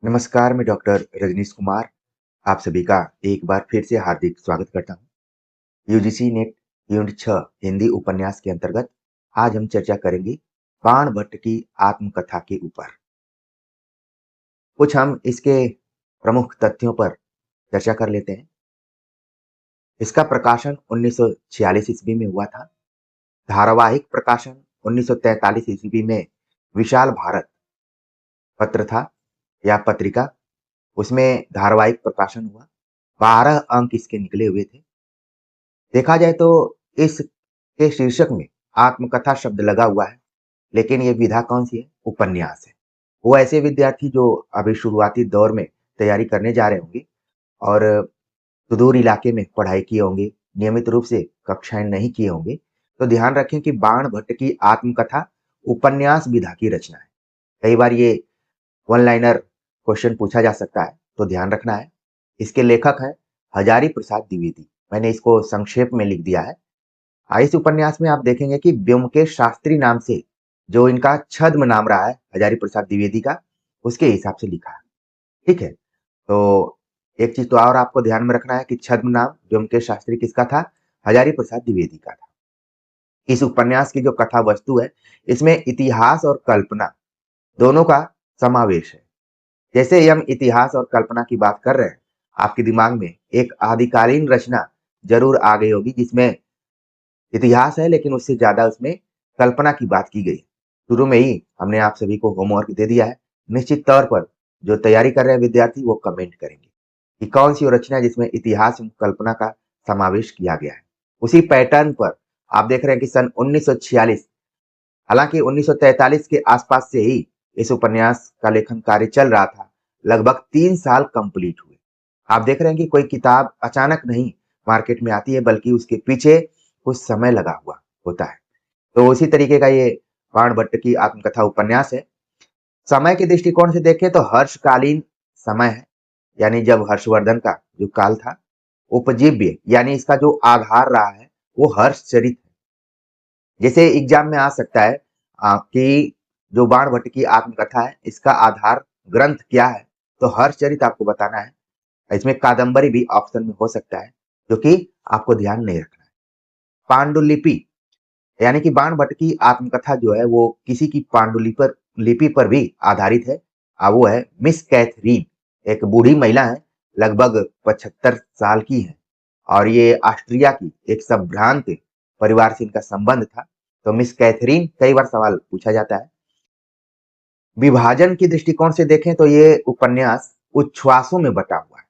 नमस्कार, मैं डॉक्टर रजनीश कुमार आप सभी का एक बार फिर से हार्दिक स्वागत करता हूँ। यूजीसी नेट यूनिट 6 हिंदी उपन्यास के अंतर्गत आज हम चर्चा करेंगे बाण भट्ट की आत्मकथा के ऊपर। कुछ हम इसके प्रमुख तथ्यों पर चर्चा कर लेते हैं। इसका प्रकाशन 1946 ईस्वी में हुआ था। धारावाहिक प्रकाशन 1943 ईस्वी में विशाल भारत पत्र था या पत्रिका, उसमें धारावाहिक प्रकाशन हुआ। 12 अंक इसके निकले हुए थे। देखा जाए तो इसके शीर्षक में आत्मकथा शब्द लगा हुआ है, लेकिन ये विधा कौन-सी है? उपन्यास है। वो ऐसे विद्यार्थी जो अभी शुरुआती दौर में तैयारी करने जा रहे होंगे और सुदूर इलाके में पढ़ाई किए होंगे, नियमित रूप से कक्षाएँ नहीं किए होंगे, तो ध्यान रखें कि बाण भट्ट की आत्मकथा उपन्यास विधा की रचना है। कई बार ये वन लाइनर क्वेश्चन पूछा जा सकता है, तो ध्यान रखना है। इसके लेखक हैं हजारी प्रसाद द्विवेदी। मैंने इसको संक्षेप में लिख दिया है। इस उपन्यास में आप देखेंगे कि ब्योमकेश शास्त्री नाम से जो इनका छद्म नाम रहा है हजारी प्रसाद द्विवेदी का, उसके हिसाब से लिखा है। ठीक है? तो एक चीज़ तो और आपको ध्यान में रखना है कि छद्म नाम ब्योमकेश शास्त्री किसका था? हजारी प्रसाद द्विवेदी का था। इस उपन्यास की जो कथा वस्तु है, इसमें इतिहास और कल्पना दोनों का समावेश है। जैसे ही हम इतिहास और कल्पना की बात कर रहे हैं, आपके दिमाग में एक आदिकालीन रचना ज़रूर आ गई होगी जिसमें इतिहास है लेकिन उससे ज़्यादा उसमें कल्पना की बात की गई। शुरू में ही हमने आप सभी को होमवर्क दे दिया है। निश्चित तौर पर जो तैयारी कर रहे हैं विद्यार्थी वो कमेंट करेंगे कि कौन-सी वो रचना है जिसमें इतिहास एवं कल्पना का समावेश किया गया है। उसी पैटर्न पर आप देख रहे हैं कि सन 1946 हालाँकि 1943 के आसपास से ही इस उपन्यास का लेखन कार्य चल रहा था। लगभग 3 साल कंप्लीट हुए। आप देख रहे हैं कि कोई किताब अचानक नहीं मार्केट में आती है बल्कि उसके पीछे कुछ समय लगा हुआ होता है। तो उसी तरीके का ये बाण भट्ट की आत्मकथा उपन्यास है। समय के दृष्टिकोण से देखें तो हर्षकालीन समय है, यानी जब हर्षवर्धन का जो काल था, उपजीव्य यानी इसका जो आधार रहा है, वो हर्षचरित है। जैसे एग्जाम में आ सकता है कि जो बाण भट्ट की आत्मकथा है, इसका आधार ग्रंथ क्या है? तो हर्षचरित आपको बताना है। इसमें कादंबरी भी ऑप्शन में हो सकता है, जो कि आपको ध्यान नहीं रखना है। पांडुलिपि यानी कि बाण भट्ट की आत्मकथा जो है वो किसी की लिपि पर भी आधारित है। वो है मिस कैथरीन, एक बूढ़ी महिला है, लगभग 75 साल की है और ये ऑस्ट्रिया की एक संभ्रांत परिवार से इनका संबंध था। तो मिस कैथरीन कई बार सवाल पूछा जाता है। विभाजन के दृष्टिकोण से देखें तो ये उपन्यास उच्छ्वासों में बटा हुआ है।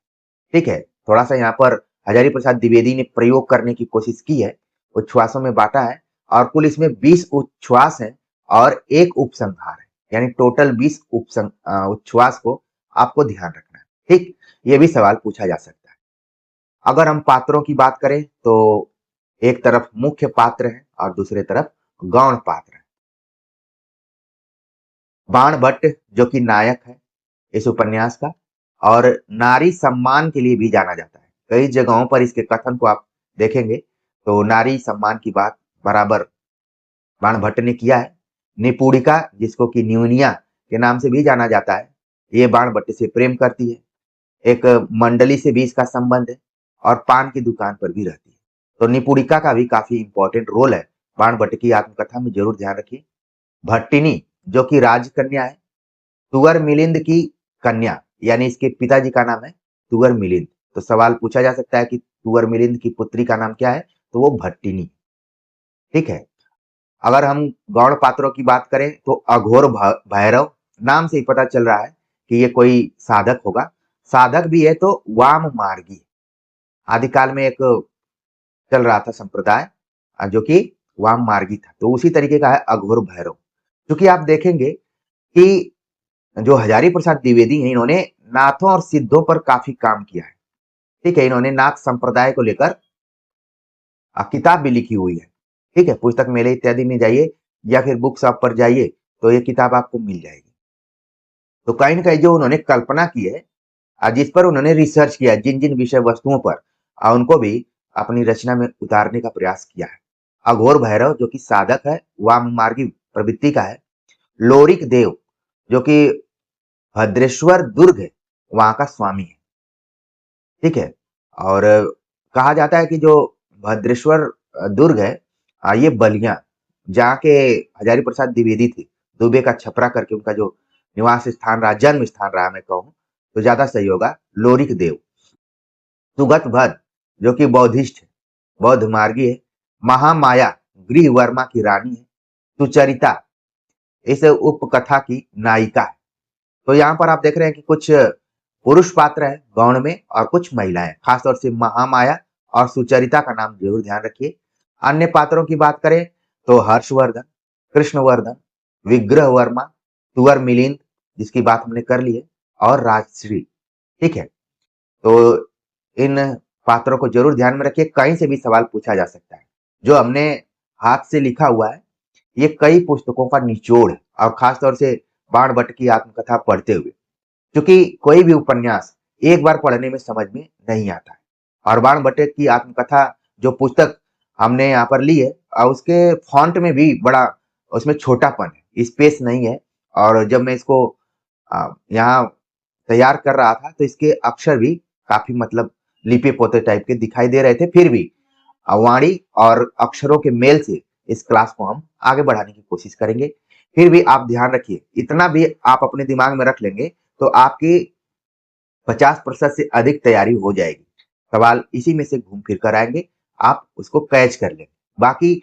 ठीक है? थोड़ा-सा यहाँ पर हजारी प्रसाद द्विवेदी ने प्रयोग करने की कोशिश की है, उच्छ्वासों में बाँटा है और कुल इसमें 20 उच्छ्वास हैं और 1 उपसंहार है, यानी टोटल 20 उच्छ्वास को आपको ध्यान रखना है, ठीक? ये भी सवाल पूछा जा सकता है। अगर हम पात्रों की बात करें, तो एक तरफ मुख्य पात्र हैं और दूसरे तरफ गौण पात्र हैं। बाण भट्ट जो कि नायक है इस उपन्यास का और नारी सम्मान के लिए भी जाना जाता है। कई जगहों पर इसके कथन को आप देखेंगे तो नारी सम्मान की बात बराबर बाण भट्ट ने किया है। निपुणिका जिसको कि न्यूनिया के नाम से भी जाना जाता है, ये बाण भट्ट से प्रेम करती है। एक मंडली से भी इसका संबंध है और पान की दुकान पर भी रहती है। तो निपुणिका का भी काफ़ी इम्पोर्टेंट रोल है बाण भट्ट की आत्मकथा में, ज़रूर ध्यान रखिए। भट्टिनी जो कि राजकन्या है, तुगर मिलिंद की कन्या यानी इसके पिताजी का नाम है तुगर मिलिंद। तो सवाल पूछा जा सकता है कि तुगर मिलिंद की पुत्री का नाम क्या है? तो वो भट्टिनी, ठीक है? अगर हम गौड़ पात्रों की बात करें तो अघोर भैरव नाम से ही पता चल रहा है कि ये कोई साधक होगा। साधक भी है तो वाम मार्गी। आदिकाल में एक चल रहा था संप्रदाय जो कि वाम मार्गी था। तो उसी तरीके का है अघोर भैरव। क्योंकि आप देखेंगे कि जो हजारी प्रसाद द्विवेदी हैं, इन्होंने नाथों और सिद्धों पर काफ़ी काम किया है। ठीक है? इन्होंने नाथ संप्रदाय को लेकर किताब भी लिखी हुई है। ठीक है? पुस्तक मेले इत्यादि में जाइए या फिर बुक शॉप पर जाइए, तो ये किताब आपको मिल जाएगी। तो कहीं न कहीं जो उन्होंने कल्पना की है जिस पर उन्होंने रिसर्च किया है, जिन-जिन विषय वस्तुओं पर उनको भी अपनी रचना में उतारने का प्रयास किया है। अघोर भैरव जो कि साधक है, वाममार्गी प्रवृत्ति का है। लोरिक देव जो कि भद्रेश्वर दुर्ग है, वहाँ का स्वामी है। ठीक है? और कहा जाता है कि जो भद्रेश्वर दुर्ग है, ये बलिया जहाँ के हजारी प्रसाद द्विवेदी थे, दुबे का छपरा करके उनका जो निवास स्थान रहा, जन्म स्थान रहा मैं कहूँ, तो ज़्यादा सही होगा, लोरिक देव। सुगत भद्र, जो कि बौद्धिस्ट है, बौद्ध मार्गी है। महामाया, गृह वर्मा की रानी है। सुचरिता, इस उपकथा की नायिका है। तो यहाँ पर आप देख रहे हैं कि कुछ पुरुष पात्र है गौण में और कुछ महिलाएं, खासतौर से महामाया और सुचरिता का नाम जरूर ध्यान रखिए। अन्य पात्रों की बात करें तो हर्षवर्धन, कृष्णवर्धन, विग्रह वर्मा, तुअर मिलिंद, जिसकी बात हमने कर ली है, और राजश्री। ठीक है? तो इन पात्रों को जरूर ध्यान में रखिए, कहीं से भी सवाल पूछा जा सकता है। जो हमने हाथ से लिखा हुआ है, ये कई पुस्तकों का निचोड़ है, और खासतौर से बाणभट्ट की आत्मकथा पढ़ते हुए, क्योंकि कोई भी उपन्यास एक बार पढ़ने में समझ में नहीं आता है। और बाणभट्ट की आत्मकथा जो पुस्तक हमने यहाँ पर ली है, उसके फॉन्ट में भी बड़ा उसमें छोटापन है, स्पेस नहीं है। और जब मैं इसको यहाँ तैयार कर रहा था तो इसके अक्षर भी काफी मतलब लिपे पोते टाइप के दिखाई दे रहे थे। फिर भी वाणी और अक्षरों के मेल से इस क्लास को हम आगे बढ़ाने की कोशिश करेंगे। फिर भी आप ध्यान रखिए, इतना भी आप अपने दिमाग में रख लेंगे तो आपकी 50% से अधिक तैयारी हो जाएगी। सवाल इसी में से घूम फिर कर आएंगे, आप उसको कैच कर लेंगे। बाकी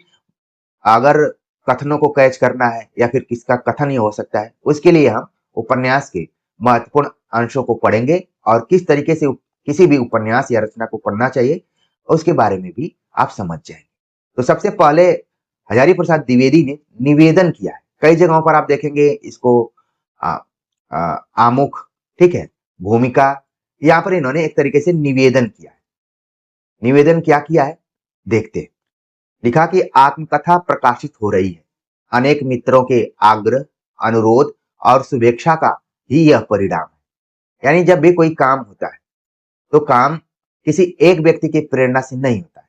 अगर कथनों को कैच करना है या फिर किसका कथन ही हो सकता है, उसके लिए हम उपन्यास के महत्वपूर्ण अंशों को पढ़ेंगे और किस तरीके से किसी भी उपन्यास या रचना को पढ़ना चाहिए, उसके बारे में भी आप समझ जाएंगे। तो सबसे पहले हजारी प्रसाद द्विवेदी ने निवेदन किया है। कई जगहों पर आप देखेंगे इसको आ, आमुख, ठीक है, भूमिका, यहाँ पर इन्होंने एक तरीके से निवेदन किया है। निवेदन क्या किया है, देखते हैं। लिखा कि आत्मकथा प्रकाशित हो रही है। अनेक मित्रों के आग्रह, अनुरोध और शुभेच्छा का ही यह परिणाम है। यानी जब भी कोई काम होता है तो काम किसी एक व्यक्ति की प्रेरणा से नहीं होता है,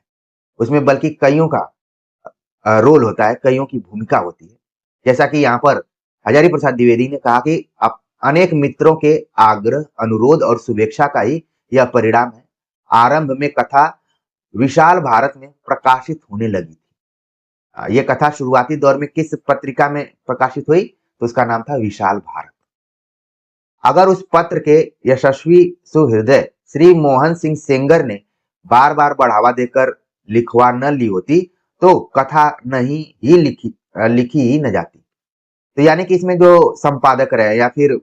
उसमें बल्कि कईयों का रोल होता है, कईयों की भूमिका होती है। जैसा कि यहाँ पर हजारी प्रसाद द्विवेदी ने कहा कि अनेक मित्रों के आग्रह, अनुरोध और शुभेच्छा का ही यह परिणाम है। आरंभ में कथा विशाल भारत में प्रकाशित होने लगी थी। यह कथा शुरुआती दौर में किस पत्रिका में प्रकाशित हुई, तो उसका नाम था विशाल भारत। अगर उस पत्र के यशस्वी सुहृदय श्री मोहन सिंह सेंगर ने बार बार बढ़ावा देकर लिखवा न ली होती तो कथा नहीं ही लिखी ही न जाती। तो यानी कि इसमें जो संपादक रहे या फिर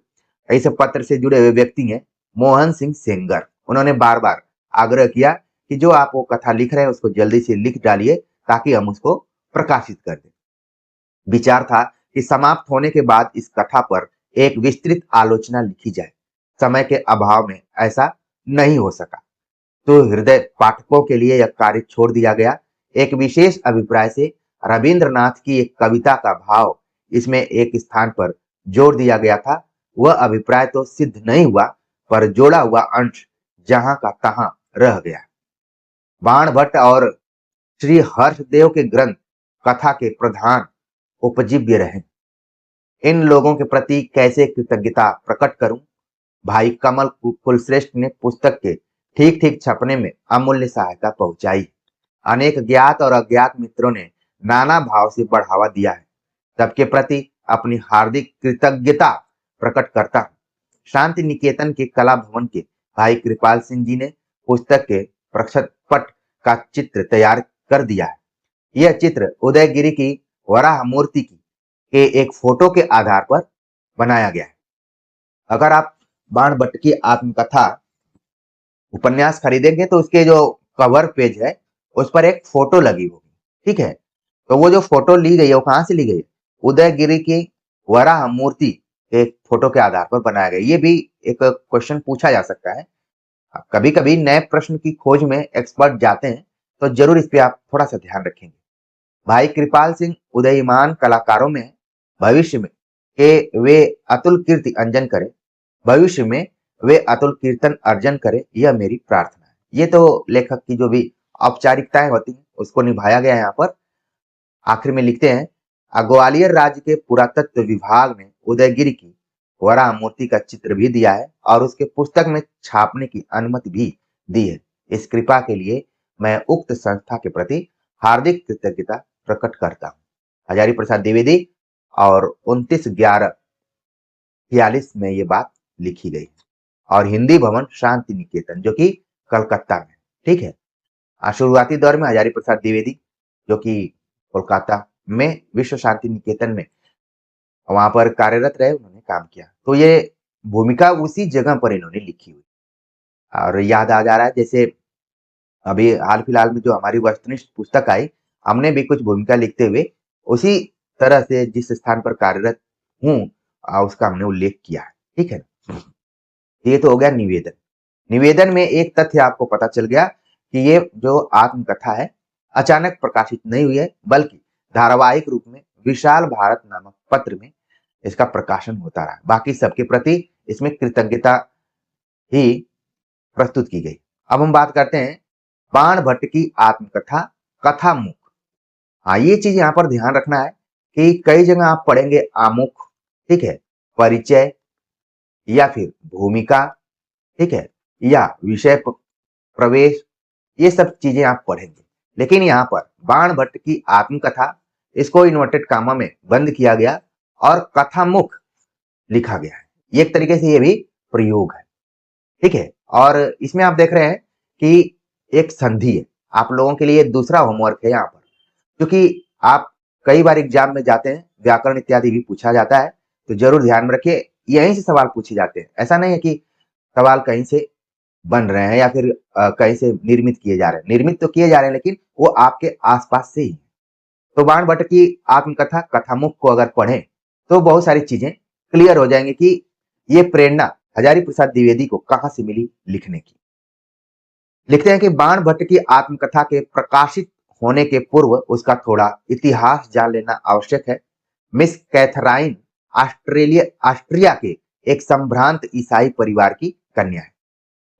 इस पत्र से जुड़े हुए व्यक्ति हैं, मोहन सिंह सेंगर, उन्होंने बार बार आग्रह किया कि जो आप वो कथा लिख रहे हैं उसको जल्दी से लिख डालिए ताकि हम उसको प्रकाशित कर दें। विचार था कि समाप्त होने के बाद इस कथा पर एक विस्तृत आलोचना लिखी जाए। समय के अभाव में ऐसा नहीं हो सका, तो हृदय पाठकों के लिए यह कार्य छोड़ दिया गया। एक विशेष अभिप्राय से रविंद्रनाथ की एक कविता का भाव इसमें एक स्थान पर जोड़ दिया गया था। वह अभिप्राय तो सिद्ध नहीं हुआ, पर जोड़ा हुआ अंश जहां का तहां रह गया। बाणभट्ट और श्री हर्षदेव के ग्रंथ कथा के प्रधान उपजीव्य रहे। इन लोगों के प्रति कैसे कृतज्ञता प्रकट करूं। भाई कमल कुलश्रेष्ठ ने पुस्तक के ठीक ठीक छपने में अमूल्य सहायता पहुंचाई। अनेक ज्ञात और अज्ञात मित्रों ने नाना भाव से बढ़ावा दिया है। सबके प्रति अपनी हार्दिक कृतज्ञता प्रकट करता हूँ। शांति निकेतन के कला भवन के भाई कृपाल सिंह जी ने पुस्तक के प्रक्षेपट का चित्र तैयार कर दिया है। यह चित्र उदयगिरी की वराह मूर्ति की के एक फोटो के आधार पर बनाया गया है। अगर आप बाणभट्ट की आत्मकथा उपन्यास खरीदेंगे तो उसके जो कवर पेज है उस पर एक फोटो लगी होगी, ठीक है। तो वो जो फोटो ली गई है वो कहाँ से ली गई है, उदयगिरी की वराह मूर्ति एक फोटो के आधार पर बनाया गया। ये भी एक क्वेश्चन पूछा जा सकता है। कभी कभी नए प्रश्न की खोज में एक्सपर्ट जाते हैं, तो जरूर इस पे आप थोड़ा सा ध्यान रखेंगे। भाई कृपाल सिंह उदयमान कलाकारों में भविष्य में के वे अतुल कीर्ति अर्जन करें, भविष्य में वे अतुल कीर्तन अर्जन करें, यह मेरी प्रार्थना है। ये तो लेखक की जो भी औपचारिकताएं होती हैं उसको निभाया गया है। यहाँ पर आखिर में लिखते हैं, ग्वालियर राज्य के पुरातत्व विभाग ने उदयगिरी की वराहमूर्ति का चित्र भी दिया है और उसके पुस्तक में छापने की अनुमति भी दी है। इस कृपा के लिए मैं उक्त संस्था के प्रति हार्दिक कृतज्ञता प्रकट करता हूँ। हजारी प्रसाद द्विवेदी और 29/11/46 में ये बात लिखी गई और हिंदी भवन शांति निकेतन जो कि कलकत्ता में, ठीक है। शुरुआती दौर में हजारी प्रसाद द्विवेदी जो कि कोलकाता में विश्व शांति निकेतन में वहां पर कार्यरत रहे, उन्होंने काम किया। तो ये भूमिका उसी जगह पर इन्होंने लिखी हुई और याद आ जा रहा है, जैसे अभी हाल फिलहाल में जो हमारी वस्तुनिष्ठ पुस्तक आई, हमने भी कुछ भूमिका लिखते हुए उसी तरह से जिस स्थान पर कार्यरत हूँ उसका हमने उल्लेख किया है, ठीक है। ये तो हो गया निवेदन। निवेदन में एक तथ्य आपको पता चल गया कि ये जो आत्मकथा है अचानक प्रकाशित नहीं हुई है, बल्कि धारावाहिक रूप में विशाल भारत नामक पत्र में इसका प्रकाशन होता रहा। बाकी सबके प्रति इसमें कृतज्ञता ही प्रस्तुत की गई। अब हम बात करते हैं बाण भट्ट की आत्मकथा कथामुख। हाँ, ये चीज यहाँ पर ध्यान रखना है कि कई जगह आप पढ़ेंगे आमुख, ठीक है, परिचय या फिर भूमिका, ठीक है, या विषय प्रवेश, ये सब चीजें आप पढ़ेंगे। लेकिन यहाँ पर बाण भट्ट की आत्मकथा, इसको इन्वर्टेड कामा में बंद किया गया और कथामुख लिखा गया है। ये एक तरीके से ये भी प्रयोग है, ठीक है। और इसमें आप देख रहे हैं कि एक संधि है। आप लोगों के लिए दूसरा होमवर्क है यहाँ पर, क्योंकि आप कई बार एग्जाम में जाते हैं, व्याकरण इत्यादि भी पूछा जाता है, तो जरूर ध्यान में रखिए यहीं से सवाल पूछे जाते हैं। ऐसा नहीं है कि सवाल कहीं से बन रहे हैं या फिर कहीं से निर्मित किए जा रहे हैं। निर्मित तो किए जा रहे हैं लेकिन वो आपके आसपास से ही। तो बाण भट्ट की आत्मकथा कथामुख को अगर पढ़ें तो बहुत सारी चीजें क्लियर हो जाएंगे कि ये प्रेरणा हजारी प्रसाद द्विवेदी को कहां से मिली लिखने की। लिखते हैं कि बाण भट्ट की आत्मकथा के प्रकाशित होने के पूर्व उसका थोड़ा इतिहास जान लेना आवश्यक है। मिस कैथराइन ऑस्ट्रिया के एक संभ्रांत ईसाई परिवार की कन्या है।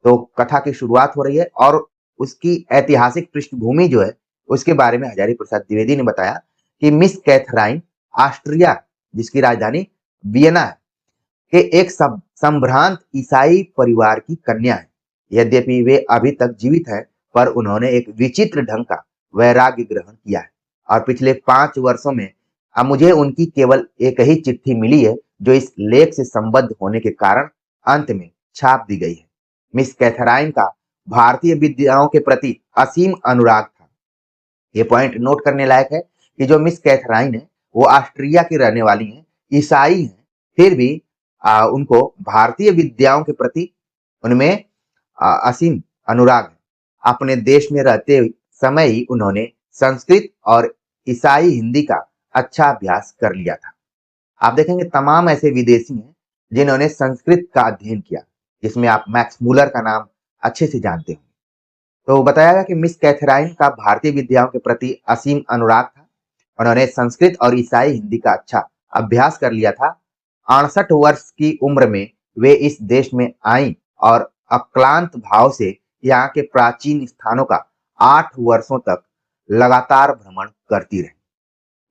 तो कथा की शुरुआत हो रही है और उसकी ऐतिहासिक पृष्ठभूमि जो है उसके बारे में हजारी प्रसाद द्विवेदी ने बताया कि मिस कैथराइन ऑस्ट्रिया, जिसकी राजधानी वियना है, के एक संभ्रांत ईसाई परिवार की कन्या है। यद्यपि वे अभी तक जीवित हैं, पर उन्होंने एक विचित्र ढंग का वैराग्य ग्रहण किया है और पिछले 5 वर्षों में अब मुझे उनकी केवल एक ही चिट्ठी मिली है जो इस लेख से संबद्ध होने के कारण अंत में छाप दी गई है। मिस कैथराइन का भारतीय विद्याओं के प्रति असीम अनुराग था। ये पॉइंट नोट करने लायक है कि जो मिस कैथराइन है वो ऑस्ट्रिया की रहने वाली हैं, ईसाई हैं, फिर भी उनको भारतीय विद्याओं के प्रति उनमें असीम अनुराग है। अपने देश में रहते समय ही उन्होंने संस्कृत और ईसाई हिंदी का अच्छा अभ्यास कर लिया था। आप देखेंगे तमाम ऐसे विदेशी हैं जिन्होंने संस्कृत का अध्ययन किया, जिसमें आप मैक्स मूलर का नाम अच्छे से जानते होंगे। तो बताया गया कि मिस कैथराइन का भारतीय विद्याओं के प्रति असीम अनुराग था। उन्होंने संस्कृत और ईसाई हिंदी का अच्छा अभ्यास कर लिया था। 68 वर्ष की उम्र में वे इस देश में आई और अक्लांत भाव से यहाँ के प्राचीन स्थानों का 8 वर्षों तक लगातार भ्रमण करती रही।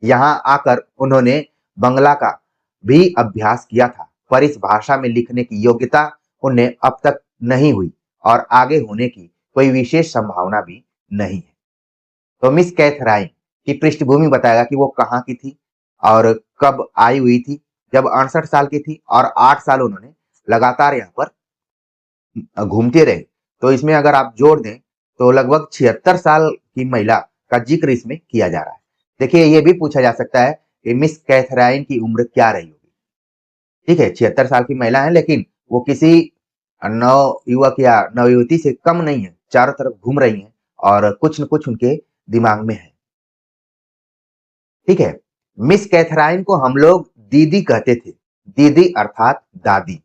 यहाँ आकर उन्होंने बंगला का भी अभ्यास किया था, पर इस भाषा में लिखने की योग्यता उन्हें अब तक नहीं हुई और आगे होने की कोई विशेष संभावना भी नहीं है। तो मिस कैथराइन की पृष्ठभूमि बताएगा कि वो कहाँ की थी और कब आई हुई थी। जब 68 साल की थी और 8 साल उन्होंने लगातार यहाँ पर घूमते रहे, तो इसमें अगर आप जोड़ दें तो लगभग 76 साल की महिला का जिक्र इसमें किया जा रहा है। देखिए, ये भी पूछा जा सकता है कि मिस कैथराइन की उम्र क्या रही होगी। ठीक है, 76 साल की महिला है, लेकिन वो किसी नव युवक या नवयुवती से कम नहीं है। चारों तरफ घूम रही हैं और कुछ न कुछ उनके दिमाग में है। ठीक है, मिस कैथराइन को हम लोग दीदी कहते थे। दीदी अर्थात दादी।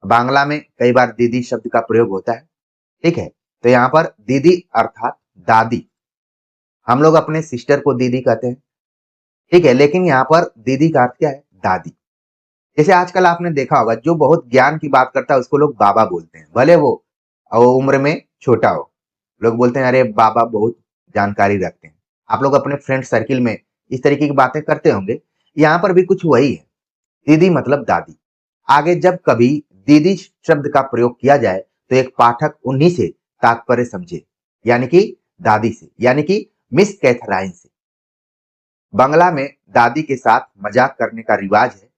बांग्ला में कई बार दीदी शब्द का प्रयोग होता है। ठीक है, तो यहाँ पर दीदी अर्थात दादी। हम लोग अपने सिस्टर को दीदी कहते हैं। ठीक है, लेकिन यहाँ पर दीदी का अर्थ क्या है? दादी। जैसे आजकल आपने देखा होगा, जो बहुत ज्ञान की बात करता है उसको लोग बाबा बोलते हैं, भले वो उम्र में छोटा हो। लोग बोलते हैं अरे बाबा बहुत जानकारी रखते हैं। आप लोग अपने फ्रेंड सर्किल में इस तरीके की बातें करते होंगे। यहाँ पर भी कुछ वही है। दीदी मतलब दादी। आगे जब कभी दीदी शब्द का प्रयोग किया जाए तो एक पाठक उन्हीं से तात्पर्य समझे, यानी कि दादी से, यानी कि मिस कैथराइन से। बंगला में दादी के साथ मजाक करने का रिवाज है।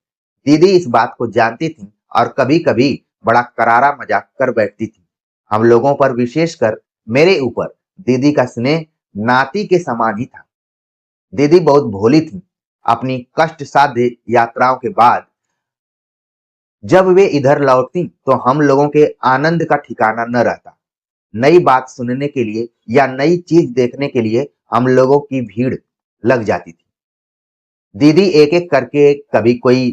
दीदी इस बात को जानती थी और कभी-कभी बड़ा करारा मजाक कर बैठती थी। हम लोगों पर, विशेषकर मेरे ऊपर, दीदी का स्नेह नाती के समान ही था। दीदी बहुत भोली थी। अपनी कष्ट साध्य यात्राओं के बाद जब वे इधर लौटती तो हम लोगों के आनंद का ठिकाना न रहता। नई बात सुनने के लिए या नई चीज देखने के लिए हम लोगों की भीड़ लग जाती थी। दीदी एक-एक करके कभी कोई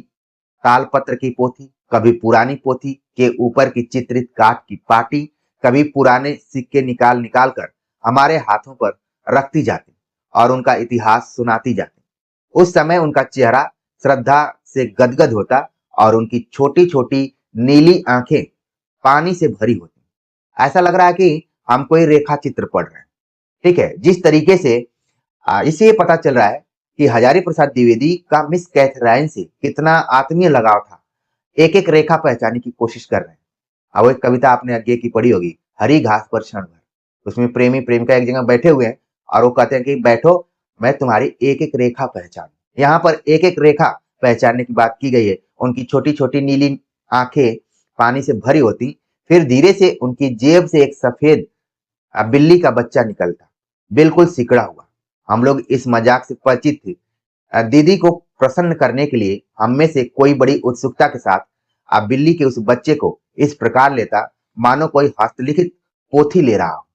तालपत्र की पोथी, कभी पुरानी पोथी के ऊपर की चित्रित काठ की पाटी, कभी पुराने सिक्के निकाल-निकाल कर हमारे हाथों पर रखती जाती और उनका इतिहास सुनाती जाती। उस समय उनका चेहरा श्रद्धा से गदगद होता और उनकी छोटी-छोटी नीली आंखें पानी से भरी होती। ऐसा लग रहा है कि हम कोई रेखा चित्र पढ़ रहे हैं। ठीक है, जिस तरीके से इससे ये पता चल रहा है कि हजारी प्रसाद द्विवेदी का मिस कैथराइन से कितना आत्मीय लगाव था। एक-एक रेखा पहचानने की कोशिश कर रहे हैं। वो एक कविता आपने आगे की पढ़ी होगी, हरी घास पर क्षण भर। उसमें प्रेमी प्रेमिका एक जगह बैठे हुए हैं और वो कहते हैं कि बैठो, मैं तुम्हारी एक-एक रेखा पहचानूं। यहाँ पर एक-एक रेखा पहचानने की बात की गई है। उनकी छोटी-छोटी नीली आंखें पानी से भरी होती, फिर धीरे से उनकी जेब से एक सफेद बिल्ली का बच्चा निकलता, बिल्कुल सिकड़ा हुआ। हम लोग इस मजाक से परिचित थे। दीदी को प्रसन्न करने के लिए हम में से कोई बड़ी उत्सुकता के साथ बिल्ली के उस बच्चे को इस प्रकार लेता मानो कोई हस्तलिखित पोथी ले रहा हो,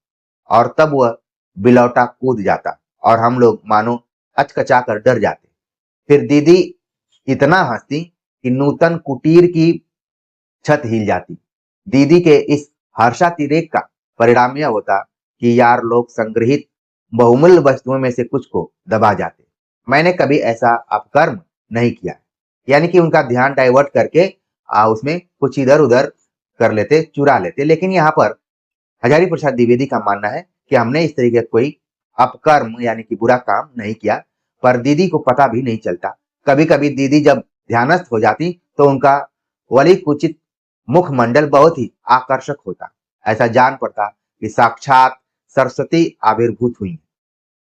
और तब वह बिलौटा कूद जाता और हम लोग मानो हचकचा कर डर जाते। फिर दीदी इतना हंसती कि नूतन कुटीर की छत हिल जाती। दीदी के इस हर्षातिरेक का परिणाम यह होता कि यार लोग संग्रहित बहुमूल्य वस्तुओं में से कुछ को दबा जाते। मैंने कभी ऐसा अपकर्म नहीं किया, यानी कि उनका ध्यान डाइवर्ट करके उसमें कुछ इधर-उधर कर लेते, चुरा लेते। लेकिन यहाँ पर हजारी प्रसाद द्विवेदी का मानना है कि हमने इस तरीके का कोई अपकर्म यानी कि बुरा काम नहीं किया, पर दीदी को पता भी नहीं चलता। कभी-कभी दीदी जब ध्यानस्थ हो जाती तो उनका वलिकुचित मुखमंडल बहुत ही आकर्षक होता। ऐसा जान पड़ता कि साक्षात सरस्वती आविर्भूत हुई।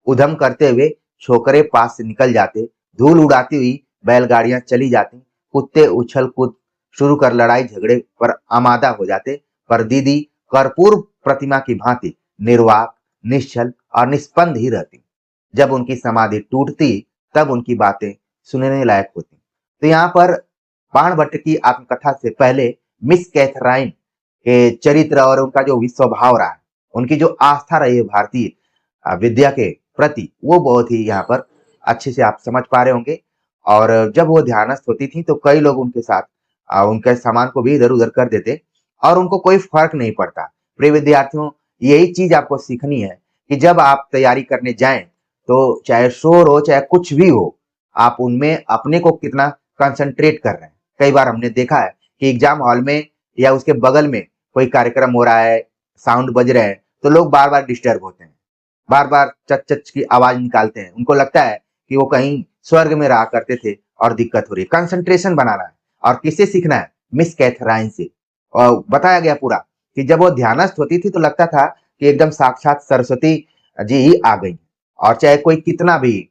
उधम करते हुए छोकरे पास से निकल जाते, धूल उड़ाती हुई बैलगाड़ियां चली जाती, कुत्ते उछल कूद शुरू कर लड़ाई झगड़े पर आमादा हो जाते, पर दीदी कर्पूर प्रतिमा की भांति निर्वाक, निश्चल और निस्पंद ही रहती। जब उनकी समाधि टूटती तब उनकी बातें सुनने लायक होती। तो यहाँ पर बाणभट्ट की आत्मकथा से पहले मिस कैथराइन के चरित्र और उनका जो स्वभाव रहा है, उनकी जो आस्था रही है भारतीय विद्या के प्रति, वो बहुत ही यहाँ पर अच्छे से आप समझ पा रहे होंगे। और जब वो ध्यानस्थ होती थी तो कई लोग उनके साथ उनके सामान को भी इधर-उधर कर देते और उनको कोई फर्क नहीं पड़ता। प्रिय विद्यार्थियों, यही चीज आपको सीखनी है कि जब आप तैयारी करने जाएं तो चाहे शोर हो चाहे कुछ भी हो, आप उनमें अपने को कितना कंसंट्रेट कर रहे हैं। कई बार हमने देखा है कि एग्जाम हॉल में या उसके बगल में कोई कार्यक्रम हो रहा है, साउंड बज रहे हैं, तो लोग बार-बार डिस्टर्ब होते हैं, बार-बार चच-चच की आवाज निकालते हैं। उनको लगता है कि वो कहीं स्वर्ग में रहा करते थे और दिक्कत हो रही है। कंसंट्रेशन बनाना है और किससे सीखना है? मिस कैथराइन से। और बताया गया पूरा कि जब वो ध्यानस्थ होती थी तो लगता था कि एकदम साक्षात सरस्वती जी ही आ गई और चाहे कोई कितना भी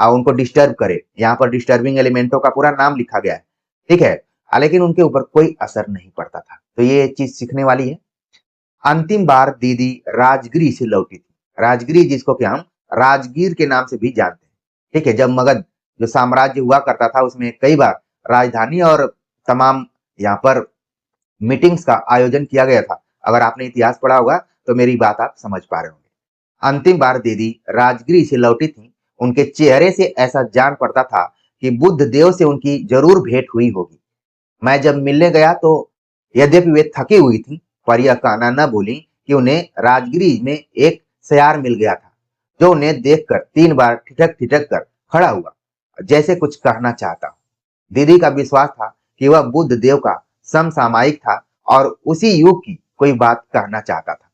उनको डिस्टर्ब करे। यहाँ पर डिस्टर्बिंग एलिमेंटों का पूरा नाम लिखा गया है, ठीक है? लेकिन उनके ऊपर कोई असर नहीं पड़ता था। तो ये चीज सीखने वाली है। अंतिम बार दीदी राजगिरी से लौटी थी। राजगिरी जिसको कि हम राजगीर के नाम से भी जानते हैं, ठीक है? जब मगध जो साम्राज्य हुआ करता था उसमें कई बार राजधानी और तमाम यहाँ पर मीटिंग्स का आयोजन किया गया था। अगर आपने इतिहास पढ़ा होगा तो मेरी बात आप समझ पा रहे होंगे। अंतिम बार दीदी राजगिरी से लौटी थी। उनके चेहरे से ऐसा जान पड़ता था कि बुद्ध देव से उनकी जरूर भेंट हुई होगी। मैं जब मिलने गया तो यद्यपि वे थकी हुई थी, पर यह कहना न भूली कि उन्हें राजगिरी में एक सयार मिल गया था, जो उन्हें देखकर 3 बार ठिठक-ठिठक कर खड़ा हुआ, जैसे कुछ कहना चाहता हो। दीदी का विश्वास था कि वह बुद्ध देव का समसामयिक था और उसी युग की कोई बात कहना चाहता था,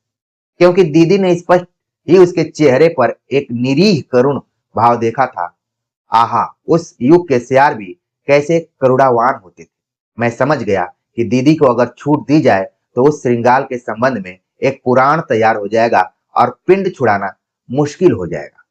क्योंकि दीदी ने स्पष्ट ही उसके चेहरे पर एक निरीह करुण भाव देखा था। आहा! उस युग के सयार भी कैसे करुणावान होते थे। मैं समझ गया कि दीदी को अगर छूट दी जाए तो उस श्रृंगार के संबंध में एक पुराण तैयार हो जाएगा और पिंड छुड़ाना मुश्किल हो जाएगा।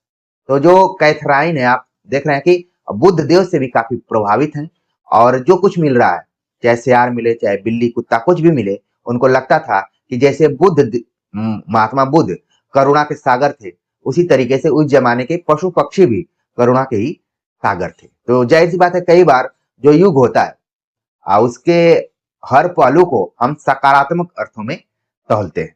तो जो कैथराइन है, आप देख रहे हैं कि बुद्ध देव से भी काफी प्रभावित हैं, और जो कुछ मिल रहा है, चाहे सियार मिले, चाहे बिल्ली, कुत्ता, कुछ भी मिले, उनको लगता था कि जैसे महात्मा बुद्ध करुणा के सागर थे, उसी तरीके से उस जमाने के पशु पक्षी भी करुणा के ही सागर थे। तो जाहिर सी बात है, कई बार जो युग होता है उसके हर पहलू को हम सकारात्मक अर्थों में तौलते हैं।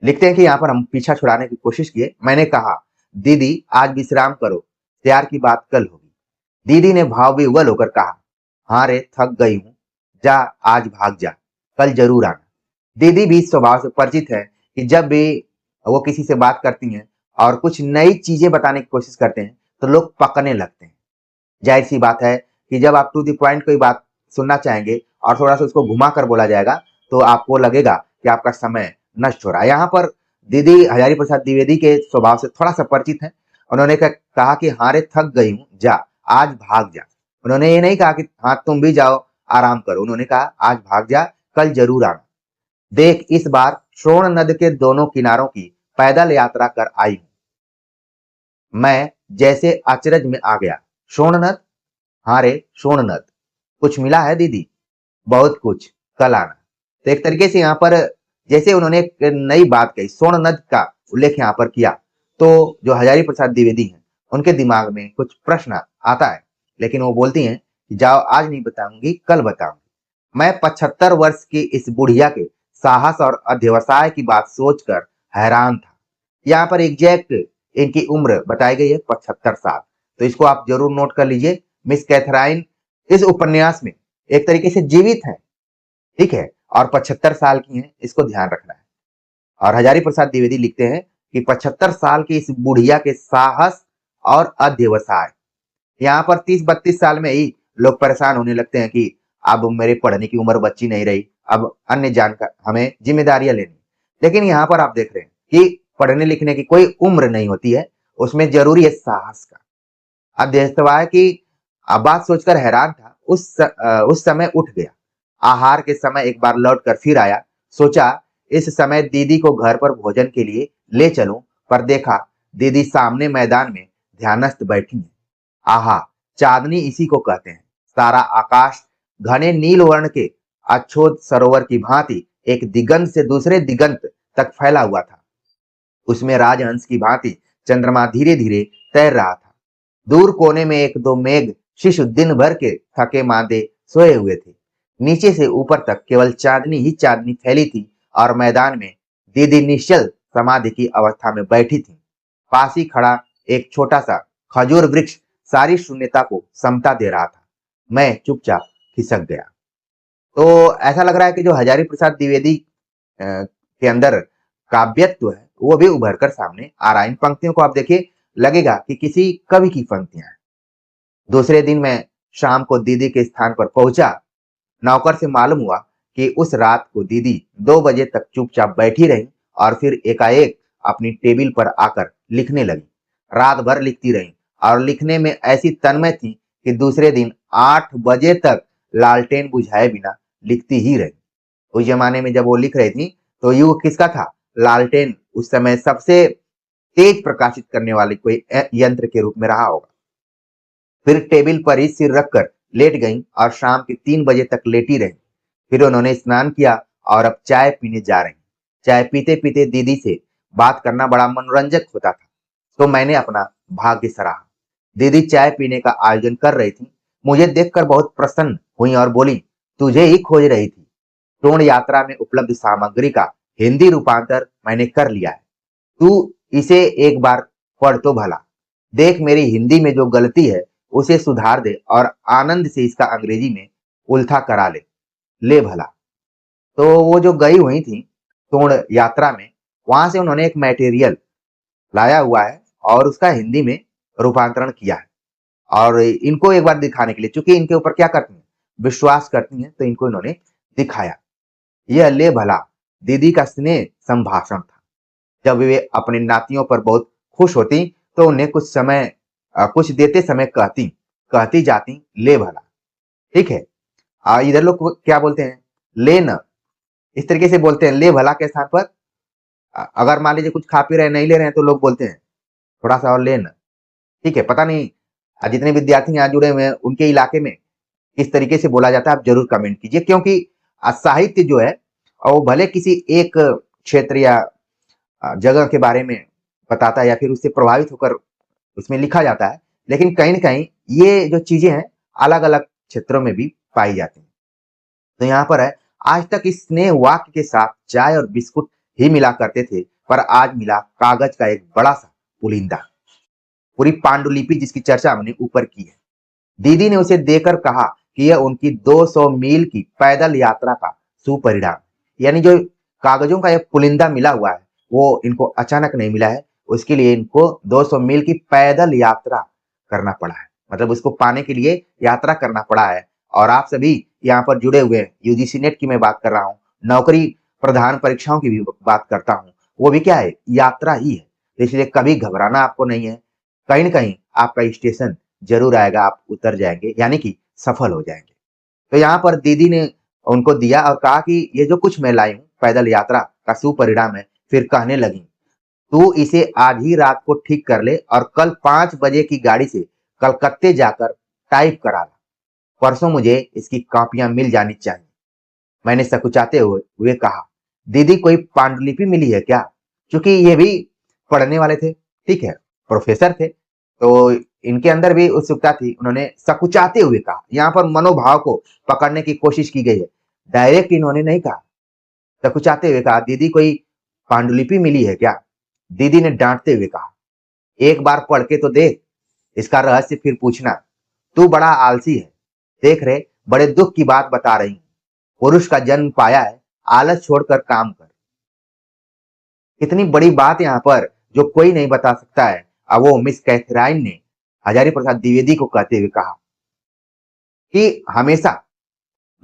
लिखते हैं कि यहाँ पर हम पीछा छुड़ाने की कोशिश किए। मैंने कहा, दीदी आज विश्राम करो, प्यार की बात कल होगी। दीदी ने भाव विह्वल होकर कहा, हाँ रे, थक गई हूं, जा आज भाग जा, कल जरूर आना। दीदी भी इस स्वभाव से परिचित है कि जब भी वो किसी से बात करती हैं और कुछ नई चीजें बताने की कोशिश करते हैं तो लोग पकने लगते हैं। जाहिर सी बात है कि जब आप टू द पॉइंट कोई बात सुनना चाहेंगे और थोड़ा सा उसको घुमा कर बोला जाएगा तो आपको लगेगा कि आपका समय नष्ट हो रहा है। यहाँ पर दीदी हजारी प्रसाद द्विवेदी के स्वभाव से थोड़ा सा परिचित है। उन्होंने कहा कि हाँ रे, थक गई हूँ, जा आज भाग जा। उन्होंने ये नहीं कहा कि हाँ तुम भी जाओ आराम करो, उन्होंने कहा आज भाग जा, कल जरूर आना। देख, इस बार शोण नद के दोनों किनारों की पैदल यात्रा कर आई हूं। मैं जैसे अचरज में आ गया। शोण नद? हाँ रे, शोण नद। कुछ मिला है दीदी? बहुत कुछ, कल आना। तो एक तरीके से यहाँ पर जैसे उन्होंने एक नई बात कही, सोन नद का उल्लेख यहाँ पर किया, तो जो हजारी प्रसाद द्विवेदी हैं उनके दिमाग में कुछ प्रश्न आता है, लेकिन वो बोलती हैं कि जाओ, आज नहीं बताऊंगी, कल बताऊंगी। मैं 75 वर्ष की इस बुढ़िया के साहस और अध्यवसाय की बात सोचकर हैरान था। यहाँ पर एग्जैक्ट इनकी उम्र बताई गई है, 75 साल। तो इसको आप जरूर नोट कर लीजिए। मिस कैथराइन इस उपन्यास में एक तरीके से जीवित है, ठीक है, और 75 साल की हैं, इसको ध्यान रखना है। और हजारी प्रसाद द्विवेदी लिखते हैं कि 75 साल की इस बुढ़िया के साहस और अध्यवसाय। यहाँ पर 30-32 साल में ही लोग परेशान होने लगते हैं कि अब मेरे पढ़ने की उम्र बच्ची नहीं रही, अब अन्य जानकार हमें जिम्मेदारियां लेनी। लेकिन यहाँ पर आप देख रहे हैं कि पढ़ने लिखने की कोई उम्र नहीं होती है, उसमें जरूरी है साहस का, अध्यवसाय की। बात सोचकर हैरान था। उस समय उठ गया। आहार के समय एक बार लौट कर फिर आया। सोचा इस समय दीदी को घर पर भोजन के लिए ले चलूं, पर देखा दीदी सामने मैदान में ध्यानस्थ बैठी है। आहा, चांदनी इसी को कहते हैं। सारा आकाश घने नील वर्ण के अछोद सरोवर की भांति एक दिगंत से दूसरे दिगंत तक फैला हुआ था। उसमें राजहंस की भांति चंद्रमा धीरे धीरे तैर रहा था। दूर कोने में एक दो मेघ शिशु दिन भर के थके मांदे सोए हुए थे। नीचे से ऊपर तक केवल चांदनी ही चांदनी फैली थी और मैदान में दीदी निश्चल समाधि की अवस्था में बैठी थी। पास ही खड़ा एक छोटा सा खजूर वृक्ष सारी शून्यता को समता दे रहा था। मैं चुपचाप खिसक गया। तो ऐसा लग रहा है कि जो हजारी प्रसाद द्विवेदी के अंदर काव्यत्व है वो भी उभर कर सामने आ रहा है। इन पंक्तियों को आप देखिए, लगेगा कि किसी कवि की पंक्तियां हैं। दूसरे दिन मैं शाम को दीदी के स्थान पर पहुंचा। नौकर से मालूम हुआ कि उस रात को दीदी 2 बजे तक चुपचाप बैठी रही और फिर एकाएक अपनी टेबल पर आकर लिखने लगी। रात भर लिखती रही और लिखने में ऐसी तन्मय थी कि दूसरे दिन 8 बजे तक लालटेन बुझाए बिना लिखती ही रही। उस जमाने में जब वो लिख रही थी तो युग किसका था? लालटेन उस समय सबसे तेज प्रकाशित करने वाली कोई यंत्र के रूप में रहा होगा। फिर टेबल पर ही सिर रखकर लेट गईं और शाम के 3 बजे तक लेटी रहीं। फिर उन्होंने स्नान किया और अब चाय पीने जा रही। चाय पीते पीते दीदी से बात करना बड़ा मनोरंजक होता था, तो मैंने अपना भाग्य सराहा। दीदी चाय पीने का आयोजन कर रही थी। मुझे देखकर बहुत प्रसन्न हुई और बोली, तुझे ही खोज रही थी। टोण यात्रा में उपलब्ध सामग्री का हिंदी रूपांतर मैंने कर लिया है, तू इसे एक बार पढ़ तो भला। देख, मेरी हिंदी में जो गलती है उसे सुधार दे और आनंद से इसका अंग्रेजी में उल्था करा ले भला। तो वो जो गई हुई थी टोण यात्रा में, वहां से उन्होंने एक मटेरियल लाया हुआ है और उसका हिंदी में रूपांतरण किया है, और इनको एक बार दिखाने के लिए, चूंकि इनके ऊपर क्या करती हैं, विश्वास करती हैं, तो इनको इन्होंने दिखाया। यह ले भला दीदी का स्नेह संभाषण था। जब वे अपने नातियों पर बहुत खुश होती तो उन्हें कुछ देते समय कहती जाती, ले भला। ठीक है, इधर लोग क्या बोलते हैं, ले न, इस तरीके से बोलते हैं, ले भला के स्थान पर अगर मान लीजिए कुछ खा पी रहे हैं नहीं ले रहे हैं तो लोग बोलते हैं थोड़ा सा और ले न। ठीक है, पता नहीं जितने विद्यार्थी यहाँ जुड़े हुए हैं उनके इलाके में किस तरीके से बोला जाता है, आप जरूर कमेंट कीजिए। क्योंकि साहित्य जो है वो भले किसी एक क्षेत्र या जगह के बारे में बताता है या फिर उससे प्रभावित होकर उसमें लिखा जाता है, लेकिन कहीं न कहीं ये जो चीजें हैं अलग-अलग क्षेत्रों में भी पाई जाती हैं। तो यहाँ पर है, आज तक इस स्नेह वाक्य के साथ चाय और बिस्कुट ही मिला करते थे, पर आज मिला कागज का एक बड़ा सा पुलिंदा। पूरी पांडुलिपि जिसकी चर्चा हमने ऊपर की है। दीदी ने उसे देकर कहा कि यह उनकी 200 मील की पैदल यात्रा का सुपरिणाम, यानी जो कागजों का एक पुलिंदा मिला हुआ है वो इनको अचानक नहीं मिला है, उसके लिए इनको 200 मील की पैदल यात्रा करना पड़ा है, मतलब उसको पाने के लिए यात्रा करना पड़ा है। और आप सभी यहाँ पर जुड़े हुए हैं, यूजीसी नेट की मैं बात कर रहा हूँ, नौकरी प्रधान परीक्षाओं की भी बात करता हूँ, वो भी क्या है, यात्रा ही है। इसलिए कभी घबराना आपको नहीं है, कहीं न कहीं आपका स्टेशन ज़रूर आएगा, आप उतर जाएँगे, यानी कि सफल हो जाएँगे। तो यहाँ पर दीदी ने उनको दिया और कहा कि ये जो कुछ मैं लाई हूँ, पैदल यात्रा का सुपरिणाम है। फिर कहने लगी, तू इसे आज ही रात को ठीक कर ले और कल 5 बजे की गाड़ी से कलकत्ते जाकर टाइप करा ला। परसों मुझे इसकी कॉपियाँ मिल जानी चाहिए। मैंने सकुचाते हुए कहा, दीदी कोई पांडुलिपि मिली है क्या? चूँकि ये भी पढ़ने वाले थे, ठीक है, प्रोफ़ेसर थे, तो इनके अंदर भी उत्सुकता थी। उन्होंने सकुचाते हुए कहा, यहाँ पर मनोभाव को पकड़ने की कोशिश की गई है। डायरेक्ट इन्होंने नहीं कहा, सकुचाते हुए कहा, दीदी कोई पांडुलिपि मिली है क्या? दीदी ने डाँटते हुए कहा, एक बार पढ़ के तो देख, इसका रहस्य फिर पूछना। तू बड़ा आलसी है। देख रे, बड़े दुःख की बात बता रही हूँ। पुरुष का जन्म पाया है, आलस छोड़कर काम कर। इतनी बड़ी बात यहाँ पर जो कोई नहीं बता सकता है। अब वो मिस कैथराइन ने हजारी प्रसाद द्विवेदी को कहते हुए कहा कि हमेशा,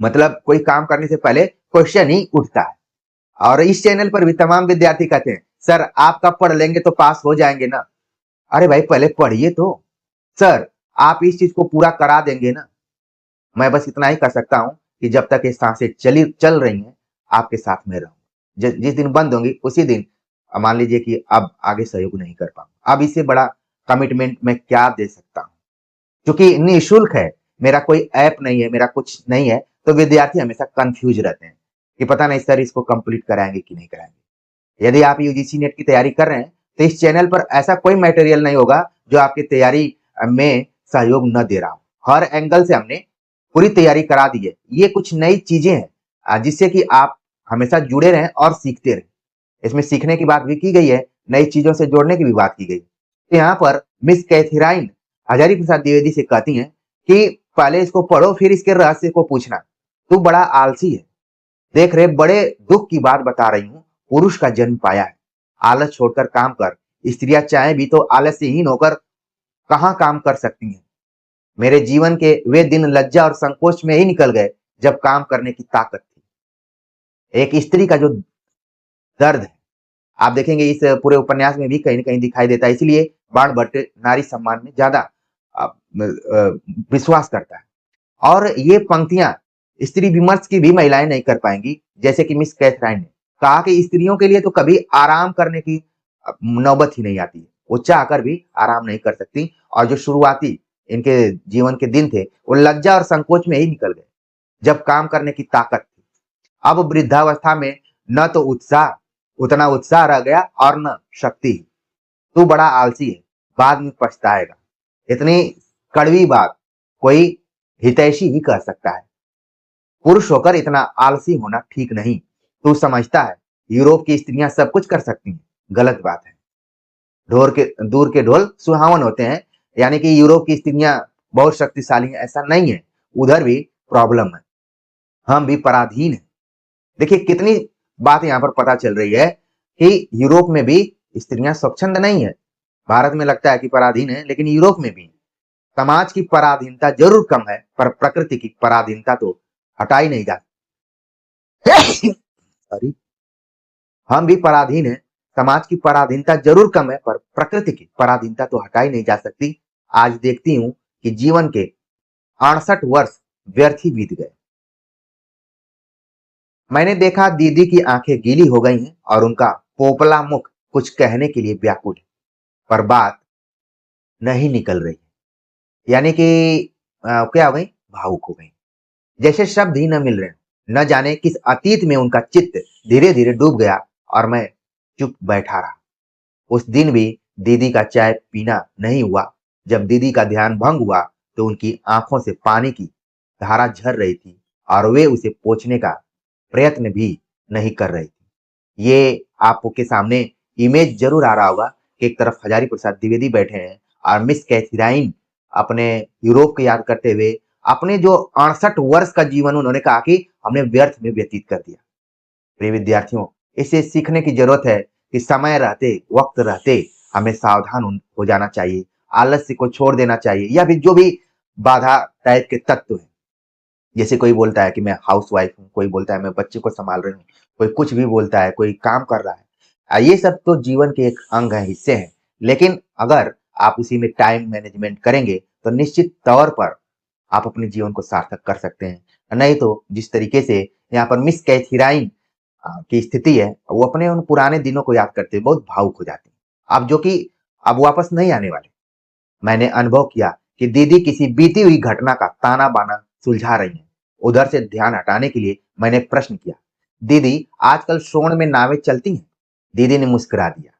मतलब कोई काम करने से पहले क्वेश्चन ही उठता है। और इस चैनल पर भी तमाम विद्यार्थी कहते हैं, सर आप कब पढ़ लेंगे तो पास हो जाएंगे ना। अरे भाई पहले पढ़िए तो। सर आप इस चीज को पूरा करा देंगे ना। मैं बस इतना ही कर सकता हूँ कि जब तक ये सांसें चल रही हैं, आपके साथ में रहूंगा। जिस दिन बंद होंगी उसी दिन मान लीजिए कि अब आगे सहयोग नहीं कर पाऊंगा। अब इससे बड़ा कमिटमेंट मैं क्या दे सकता हूँ, क्योंकि निःशुल्क है, मेरा कोई ऐप नहीं है, मेरा कुछ नहीं है, तो विद्यार्थी हमेशा कंफ्यूज रहते हैं कि पता नहीं सर इसको कंप्लीट कराएंगे कि नहीं कराएंगे। यदि आप यूजीसी नेट की तैयारी कर रहे हैं तो इस चैनल पर ऐसा कोई मटेरियल नहीं होगा जो आपकी तैयारी में सहयोग न दे रहा हो। हर एंगल से हमने पूरी तैयारी करा दी है। ये कुछ नई चीजें हैं जिससे कि आप हमेशा जुड़े रहें और सीखते रहें। इसमें सीखने की बात भी की गई है, नई चीजों से जोड़ने की भी बात की गई। तो यहाँ पर मिस कैथराइन हजारी प्रसाद द्विवेदी से कहती हैं कि पहले इसको पढ़ो फिर इसके रहस्य को पूछना। तू बड़ा आलसी है। देख रहे, बड़े दुख की बात बता रही हूँ, पुरुष का जन्म पाया है, आलस छोड़कर काम कर। स्त्रियां चाहे भी तो आलस्यहीन होकर कहाँ काम कर सकती हैं। मेरे जीवन के वे दिन लज्जा और संकोच में ही निकल गए जब काम करने की ताकत थी। एक स्त्री का जो दर्द है, आप देखेंगे इस पूरे उपन्यास में भी कहीं न कहीं दिखाई देता है। इसलिए बाणभट्ट नारी सम्मान में ज़्यादा विश्वास करता है। और ये पंक्तियाँ स्त्री विमर्श की भी महिलाएँ नहीं कर पाएँगी, जैसे कि मिस कैथराइन ने कहा कि स्त्रियों के लिए तो कभी आराम करने की नौबत ही नहीं आती है। वो चाहकर भी आराम नहीं कर सकती और जो शुरुआती इनके जीवन के दिन थे, वो लज्जा और संकोच में ही निकल गए, जब काम करने की ताकत थी। अब वृद्धावस्था में न तो उतना उत्साह रह गया और न शक्ति। तू बड़ा आलसी है, बाद में पछताएगा। इतनी कड़वी बात कोई हितैषी ही कह सकता है। पुरुष होकर इतना आलसी होना ठीक नहीं। तू समझता है यूरोप की स्त्रियां सब कुछ कर सकती हैं, गलत बात है। दूर के ढोल सुहावन होते हैं, यानी कि यूरोप की स्त्रियां बहुत शक्तिशाली हैं, ऐसा नहीं है। उधर भी प्रॉब्लम है, हम भी पराधीन हैं। देखिए कितनी बात यहाँ पर पता चल रही है कि यूरोप में भी स्त्रियां स्वच्छंद नहीं है। भारत में लगता है कि पराधीन है, लेकिन यूरोप में भी समाज की पराधीनता जरूर कम है, पर प्रकृति की पराधीनता तो हटा ही नहीं जा सॉरी, हम भी पराधीन हैं। समाज की पराधीनता जरूर कम है, पर प्रकृति की पराधीनता तो हटाई नहीं जा सकती। आज देखती हूँ कि जीवन के 68 वर्ष व्यर्थ ही बीत गए। मैंने देखा दीदी की आंखें गीली हो गई हैं और उनका पोपला मुख कुछ कहने के लिए व्याकुल है, पर बात नहीं निकल रही। यानी कि क्या हो गई? भावुक हो गई। जैसे शब्द ही न मिल रहे हों। न जाने किस अतीत में उनका चित्त धीरे-धीरे डूब गया और मैं चुप बैठा रहा। उस दिन भी दीदी का चाय पीना नहीं हुआ। जब दीदी का ध्यान भंग हुआ, तो उनकी आँखों से पानी की धारा झर रही थी और वे उसे पोंछने का प्रयत्न भी नहीं कर रही थी। ये आपके सामने इमेज ज़रूर आ रहा होगा कि एक तरफ हजारी प्रसाद द्विवेदी बैठे हैं और मिस कैथरीन अपने यूरोप को याद करते हुए अपने जो 68 वर्ष का जीवन उन्होंने कहा कि हमने व्यर्थ में व्यतीत कर दिया। प्रिय विद्यार्थियों, इससे सीखने की जरूरत है कि समय रहते, वक्त रहते हमें सावधान हो जाना चाहिए, आलस्य को छोड़ देना चाहिए या फिर जो भी बाधा टाइप के तत्व हैं। जैसे कोई बोलता है कि मैं हाउसवाइफ हूँ, कोई बोलता है मैं बच्चे को संभाल रही हूँ, कोई कुछ भी बोलता है, कोई काम कर रहा है। ये सब तो जीवन के एक अंग है, हिस्से हैं। लेकिन अगर आप उसी में टाइम मैनेजमेंट करेंगे, तो निश्चित तौर पर आप अपने जीवन को सार्थक कर सकते हैं। नहीं तो जिस तरीके से यहाँ पर मिस कैथरीन की स्थिति है, वो अपने उन पुराने दिनों को याद करते हुए बहुत भावुक हो जाती हैं। अब जो कि अब वापस नहीं आने वाले। मैंने अनुभव किया कि दीदी किसी बीती हुई घटना का ताना-बाना सुलझा रही हैं। उधर से ध्यान हटाने के लिए मैंने प्रश्न किया, "दीदी, आजकल सोन में नावें चलती हैं?" दीदी ने मुस्कुरा दिया।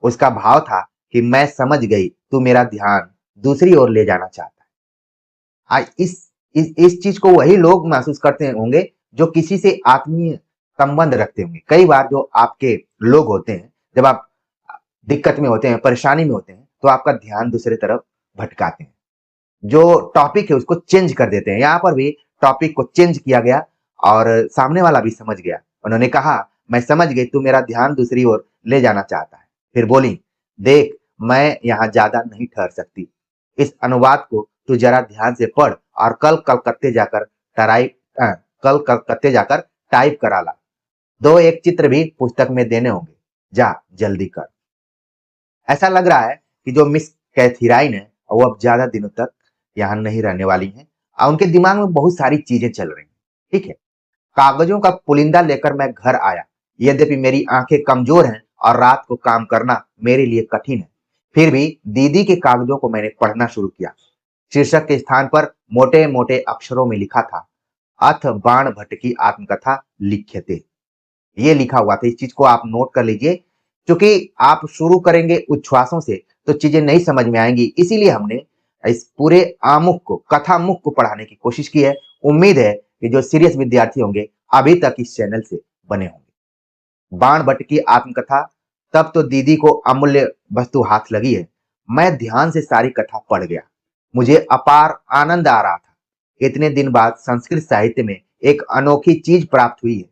उसका भाव था कि मैं समझ गई, तू मेरा ध्यान दूसरी ओर ले जाना चाहता है। इस चीज को वही लोग महसूस करते होंगे जो किसी से आत्मीय संबंध रखते होंगे। कई बार जो आपके लोग होते हैं, जब आप दिक्कत में होते हैं, परेशानी में होते हैं, तो आपका ध्यान दूसरे तरफ भटकाते हैं। जो टॉपिक है उसको चेंज कर देते हैं। यहाँ पर भी टॉपिक को चेंज किया गया और सामने वाला भी समझ गया। उन्होंने कहा, मैं समझ गई, तू मेरा ध्यान दूसरी ओर ले जाना चाहता है। फिर बोली, देख, मैं यहाँ ज्यादा नहीं ठहर सकती। इस अनुवाद को तू जरा ध्यान से पढ़ और अ, कल कलकत्ते जाकर टाइप करा ला। 2-1 चित्र भी पुस्तक में देने होंगे। जा, जल्दी कर। ऐसा लग रहा है कि जो मिस कैथरीन है, वो अब ज्यादा दिनों तक यहाँ नहीं रहने वाली हैं और उनके दिमाग में बहुत सारी चीजें चल रही हैं। ठीक है। कागजों का पुलिंदा लेकर मैं घर आया। यद्यपि मेरी आंखें कमजोर हैं और रात को काम करना मेरे लिए कठिन है, फिर भी दीदी के कागजों को मैंने पढ़ना शुरू किया। शीर्षक के स्थान पर मोटे मोटे अक्षरों में लिखा था, अथ बाण भट्ट की आत्मकथा लिख्यते। ये लिखा हुआ था। इस चीज को आप नोट कर लीजिए, क्योंकि आप शुरू करेंगे उच्छ्वासों से तो चीजें नहीं समझ में आएंगी। इसीलिए हमने इस पूरे आमुख को, कथा मुख को पढ़ाने की कोशिश की है। उम्मीद है कि जो सीरियस विद्यार्थी होंगे अभी तक इस चैनल से बने होंगे। बाण भट्ट की आत्मकथा। तब तो दीदी को अमूल्य वस्तु हाथ लगी है। मैं ध्यान से सारी कथा पढ़ गया। मुझे अपार आनंद आ रहा था। इतने दिन बाद संस्कृत साहित्य में एक अनोखी चीज प्राप्त हुई है।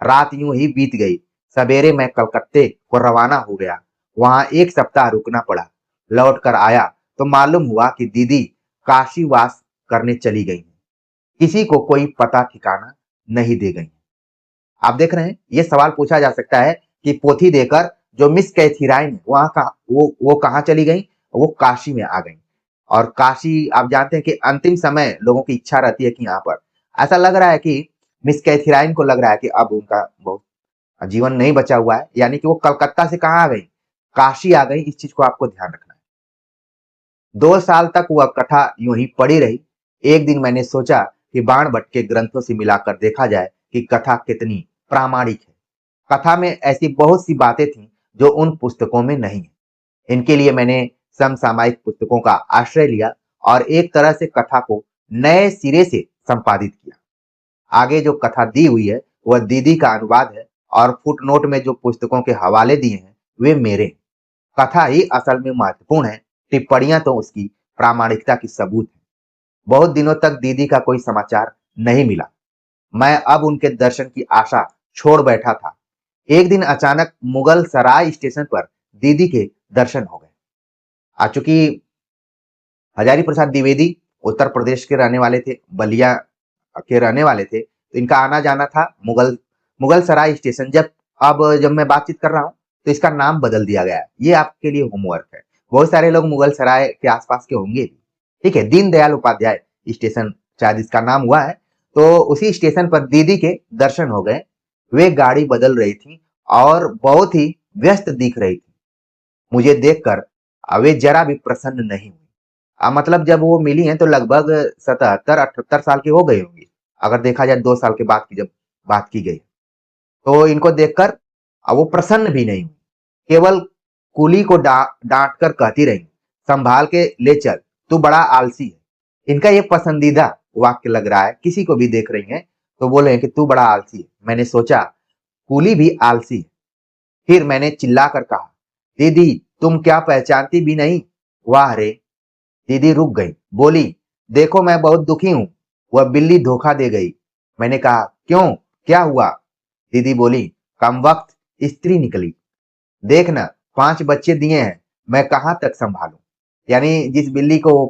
रात यूं ही बीत गई। सवेरे मैं कलकत्ते को रवाना हो गया। वहां 1 सप्ताह रुकना पड़ा। लौट कर आया तो मालूम हुआ कि दीदी काशीवास करने चली गई हैं। किसी को कोई पता ठिकाना नहीं दे गई। आप देख रहे हैं, ये सवाल पूछा जा सकता है कि पोथी देकर जो मिस कैथरीन है, वहां का वो कहाँ चली गई? वो काशी में आ गई। और काशी आप जानते हैं कि अंतिम समय लोगों की इच्छा रहती है कि यहाँ पर, ऐसा लग रहा है कि मिस कैथरीन को लग रहा है कि अब उनका बहुत जीवन नहीं बचा हुआ है। यानी कि वो कलकत्ता से कहाँ आ गई? काशी आ गई। इस चीज को आपको ध्यान रखना है। 2 साल तक वह कथा यूं ही पड़ी रही। एक दिन मैंने सोचा कि बाण भट्ट के ग्रंथों से मिलाकर देखा जाए कि कथा कितनी प्रामाणिक है। कथा में ऐसी बहुत सी बातें थीं जो उन पुस्तकों में नहीं है। इनके लिए मैंने समसामयिक पुस्तकों का आश्रय लिया और एक तरह से कथा को नए सिरे से संपादित किया। आगे जो कथा दी हुई है वह दीदी का अनुवाद है और फुटनोट में जो पुस्तकों के हवाले दिए हैं वे मेरे हैं। कथा ही असल में महत्वपूर्ण है। टिप्पणियां तो उसकी प्रामाणिकता की सबूत है। बहुत दिनों तक दीदी का कोई समाचार नहीं मिला। मैं अब उनके दर्शन की आशा छोड़ बैठा था। एक दिन अचानक मुगल सराय स्टेशन पर दीदी के दर्शन हो गए। चूंकि हजारी प्रसाद द्विवेदी उत्तर प्रदेश के रहने वाले थे, बलिया के रहने वाले थे, तो इनका आना जाना था मुगल सराय स्टेशन। जब मैं बातचीत कर रहा हूँ तो इसका नाम बदल दिया गया है। ये आपके लिए होमवर्क है। बहुत सारे लोग मुगल सराय के आसपास के होंगे भी। ठीक है, दीनदयाल उपाध्याय स्टेशन शायद इसका नाम हुआ है। तो उसी स्टेशन पर दीदी के दर्शन हो गए। वे गाड़ी बदल रही थी और बहुत ही व्यस्त दिख रही थी। मुझे देखकर वे जरा भी प्रसन्न नहीं हुई। मतलब जब वो मिली हैं तो लगभग 77-78 साल की हो गई होंगी। अगर देखा जाए 2 साल के बाद की जब बात की गई। तो इनको देखकर वो प्रसन्न भी नहीं हुई। केवल कुली को डांट कर कहती रही, संभाल के ले चल, तू बड़ा आलसी है। इनका ये पसंदीदा वाक्य लग रहा है। किसी को भी देख रही हैं तो बोले कि तू बड़ा आलसी है। मैंने सोचा कुली भी आलसी है। फिर मैंने चिल्लाकर कहा, दीदी तुम क्या पहचानती भी नहीं? वाह रे! दीदी रुक गई, बोली, देखो मैं बहुत दुखी हूं, वह बिल्ली धोखा दे गई। मैंने कहा, क्यों, क्या हुआ? दीदी बोली, कमबख्त स्त्री निकली। देख ना, 5 बच्चे दिए हैं, मैं कहां तक संभालूं? यानी जिस बिल्ली को वो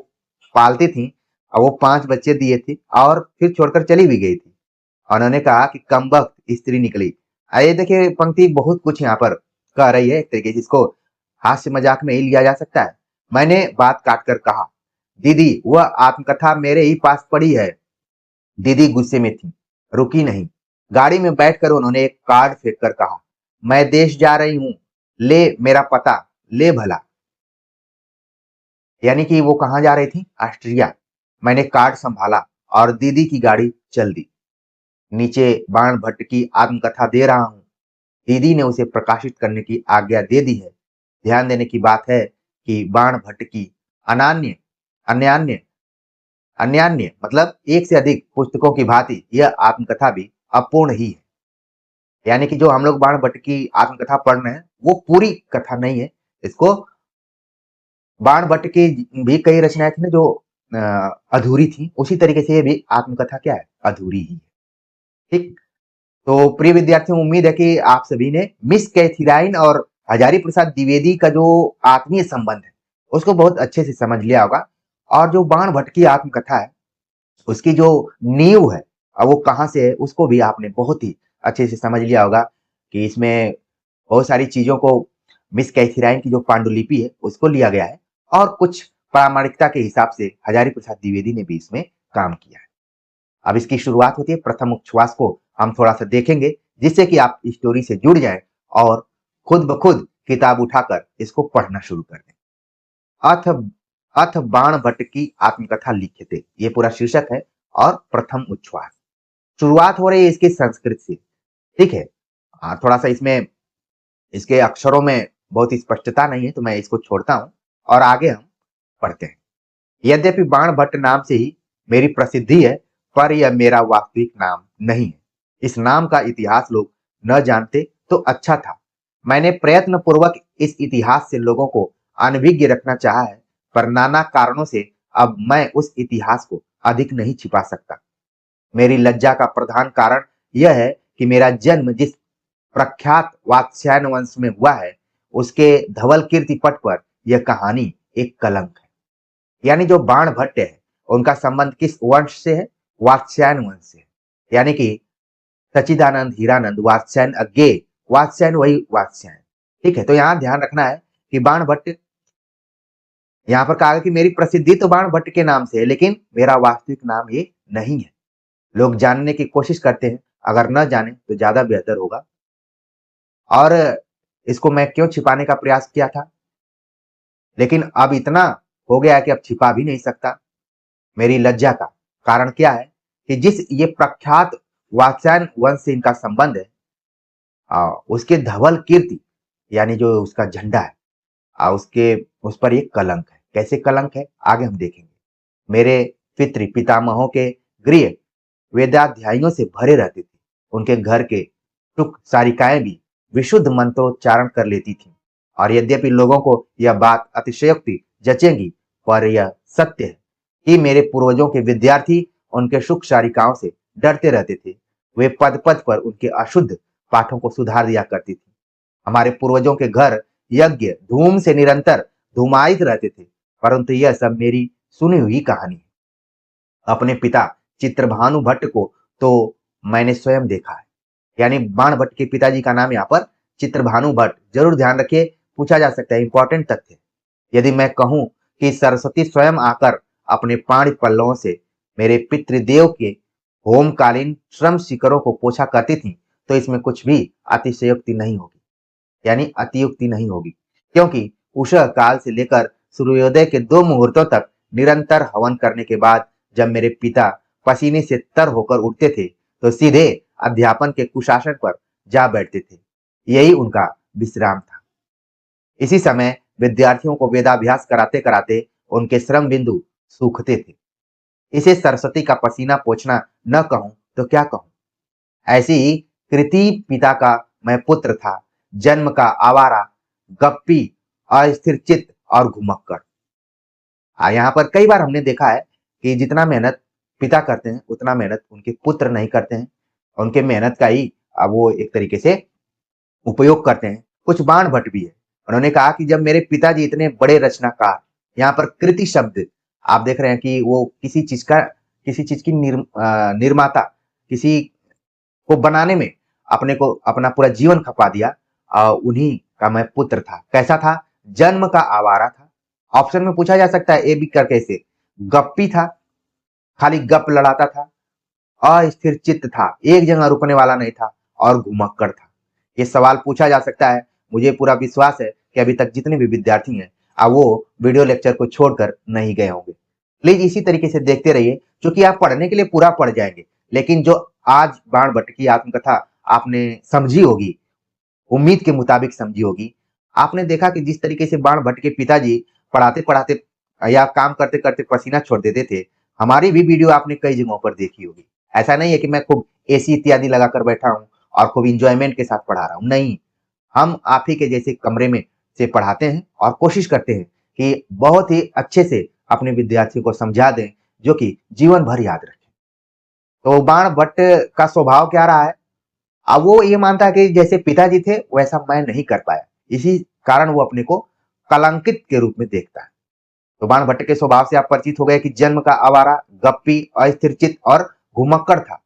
पालती थी वो 5 बच्चे दिए थे और फिर छोड़कर चली भी गई थी। उन्होंने कहा कि कमबख्त स्त्री निकली। ये देखिए पंक्ति बहुत कुछ यहाँ पर कह रही है। एक तरीके से इसको हास्य मजाक में ही लिया जा सकता है। मैंने बात काट कर कहा, दीदी वह आत्मकथा मेरे ही पास पड़ी है। दीदी गुस्से में थी, रुकी नहीं। गाड़ी में बैठकर उन्होंने एक कार्ड फेंक कर कहा, मैं देश जा रही हूं, ले मेरा पता, ले भला। यानी कि वो कहाँ जा रही थी? ऑस्ट्रिया। मैंने कार्ड संभाला और दीदी की गाड़ी चल दी। नीचे बाण भट्ट की आत्मकथा दे रहा हूं। दीदी ने उसे प्रकाशित करने की आज्ञा दे दी है। ध्यान देने की बात है कि बाण भट्ट की अनान्य अन्यान्य अन्यान्य मतलब एक से अधिक पुस्तकों की भांति यह आत्मकथा भी अपूर्ण ही है। यानी कि जो हम लोग बाण भट्ट की आत्मकथा पढ़ रहे हैं वो पूरी कथा नहीं है। इसको बाण भट्ट की भी कई रचनाएं थी ना जो अधूरी थी, उसी तरीके से ये भी आत्मकथा क्या है? अधूरी ही है। ठीक। तो प्रिय विद्यार्थियों, उम्मीद है कि आप सभी ने मिस कैथीराइन और हजारी प्रसाद द्विवेदी का जो आत्मीय संबंध है उसको बहुत अच्छे से समझ लिया होगा। और जो बाण भट्ट की आत्मकथा है उसकी जो नींव है वो कहाँ से है उसको भी आपने बहुत ही अच्छे से समझ लिया होगा कि इसमें बहुत सारी चीजों को मिस कैथीराइन की जो पांडुलिपि है उसको लिया गया है और कुछ प्रामाणिकता के हिसाब से हजारी प्रसाद द्विवेदी ने भी इसमें काम किया है। अब इसकी शुरुआत होती है। प्रथम उच्छ्वास को हम थोड़ा सा देखेंगे जिससे कि आप स्टोरी से जुड़ जाएं और खुद ब खुद किताब उठाकर इसको पढ़ना शुरू कर दें। अथ अथ बाण भट्ट की आत्मकथा लिखते, ये पूरा शीर्षक है और प्रथम उच्छ्वास। शुरुआत हो रही है इसके संस्कृत से। ठीक है। थोड़ा सा इसमें इसके अक्षरों में बहुत स्पष्टता नहीं है तो मैं इसको छोड़ता हूं और आगे हम पढ़ते हैं। यद्यपि बाण भट्ट नाम से ही मेरी प्रसिद्धि है पर यह मेरा वास्तविक नाम नहीं है। इस नाम का इतिहास लोग न जानते तो अच्छा था। मैंने प्रयत्न पूर्वक इस इतिहास से लोगों को अनभिज्ञ रखना चाहा है पर नाना कारणों से अब मैं उस इतिहास को अधिक नहीं छिपा सकता। मेरी लज्जा का प्रधान कारण यह है कि मेरा जन्म जिस प्रख्यात वात्स्यायन वंश में हुआ है उसके धवल कीर्ति पट पर यह कहानी एक कलंक है। यानी जो बाण भट्ट है उनका संबंध किस वंश से है? वात्स्यायन वंश से। यानी कि सच्चिदानंद हीरानंद वात्स्यायन अज्ञे, वात्स्यायन वही वात्स्यायन। ठीक है। तो यहाँ ध्यान रखना है कि बाण भट्ट, यहाँ पर कहा कि मेरी प्रसिद्धि तो बाण भट्ट के नाम से है लेकिन मेरा वास्तविक नाम ये नहीं है। लोग जानने की कोशिश करते हैं, अगर न जाने तो ज्यादा बेहतर होगा। और इसको मैं क्यों छिपाने का प्रयास किया था, लेकिन अब इतना हो गया है कि अब छिपा भी नहीं सकता। मेरी लज्जा का कारण क्या है कि जिस ये प्रख्यात वात्स्यायन वंश से इनका संबंध है उसके धवल कीर्ति यानी जो उसका झंडा है उसके उस पर एक कलंक है। कैसे कलंक है आगे हम देखेंगे। मेरे पितृ पितामहों के गृह वेदाध्यायियों से भरे रहते थे। उनके घर के सुख सारिकाएं भी विशुद्ध मंत्रोच्चारण कर लेती थी। और यद्यपि लोगों को यह बात अतिशयोक्ति जचेगी पर यह सत्य है कि मेरे पूर्वजों के विद्यार्थी उनके सुख सारिकाओं से डरते रहते थे। वे पद पद पर उनके अशुद्ध पाठों को सुधार दिया करती थी। हमारे पूर्वजों के घर यज्ञ धूम से निरंतर धूमायित रहते थे परंतु यह सब मेरी सुनी हुई कहानी है। अपने पिता चित्रभानु भट्ट को तो मैंने स्वयं देखा है। यानी बाण भट्ट के पिताजी का नाम यहाँ पर चित्रभानु भट्ट। जरूर ध्यान रखिए, पूछा जा सकता है, इंपॉर्टेंट तथ्य। यदि मैं कहूं कि सरस्वती स्वयं आकर अपने पाणी पल्लवों से मेरे पितृदेव के होमकालीन श्रम शिखरों को पोछा करती थी, तो इसमें कुछ भी अतिशयोक्ति नहीं होगी, यानी अतियुक्ति नहीं होगी, क्योंकि उषः काल से लेकर सूर्योदय के 2 मुहूर्तों तक निरंतर हवन करने के बाद जब मेरे पिता पसीने से तर होकर उठते थे, तो सीधे अध्यापन के कुशासन पर जा बैठते थे। यही उनका विश्राम था। इसी समय विद्यार्थियों को वेदाभ्यास कराते-कराते उनके श्रम बिंदु सूखते थे। इसे सरस्वती का पसीना पोंछना न कहूँ तो क्या कहूँ? ऐसी ही कृति पिता का मैं पुत्र था, जन्म का आवारा, गप्पी, अस्थिर चित्त और घुमक्कड़। यहाँ पर कई बार हमने देखा है कि जितना मेहनत पिता करते हैं, उतना मेहनत उनके पुत्र नहीं करते हैं। उनके मेहनत का ही वो एक तरीके से उपयोग करते हैं। कुछ बाण भट्ट भी है। उन्होंने कहा कि जब मेरे पिताजी इतने बड़े रचनाकार, यहाँ पर कृति शब्द आप देख रहे हैं कि वो किसी चीज की निर्माता, किसी को बनाने में अपने को अपना पूरा जीवन खपा दिया। उन्हीं का मैं पुत्र था। कैसा था? जन्म का आवारा था। ऑप्शन में पूछा जा सकता है ए बी करके ऐसे। गप्पी था, खाली गप लड़ाता था। अस्थिर चित्त था, एक जगह रुकने वाला नहीं था, और घुमक्कड़ था। ये सवाल पूछा जा सकता है। मुझे पूरा विश्वास है कि अभी तक जितने भी विद्यार्थी हैं वो वीडियो लेक्चर को छोड़कर नहीं गए होंगे। प्लीज इसी तरीके से देखते रहिए, क्योंकि आप पढ़ने के लिए पूरा पढ़ जाएंगे, लेकिन जो आज बाण भट्ट की आत्मकथा आपने समझी होगी, उम्मीद के मुताबिक समझी होगी, आपने देखा कि जिस तरीके से बाण भट्ट के पिताजी पढ़ाते पढ़ाते या काम करते करते पसीना छोड़ देते थे, हमारी भी वीडियो आपने कई जगहों पर देखी होगी। ऐसा नहीं है कि मैं खूब एसी इत्यादि लगाकर बैठा हूँ और खूब इंजॉयमेंट के साथ पढ़ा रहा हूँ, नहीं। हम आप ही के जैसे कमरे में से पढ़ाते हैं और कोशिश करते हैं कि बहुत ही अच्छे से अपने विद्यार्थियों को समझा दें, जो कि जीवन भर याद रखें। तो बाण भट्ट का स्वभाव क्या रहा है? अब वो ये मानता है कि जैसे पिताजी थे वैसा मैं नहीं कर पाया, इसी कारण वो अपने को कलंकित के रूप में देखता है। तो बाण भट्ट के स्वभाव से आप परिचित हो गए कि जन्म का आवारा, गप्पी, अस्थिरचित्त और घुमक्कड़ था।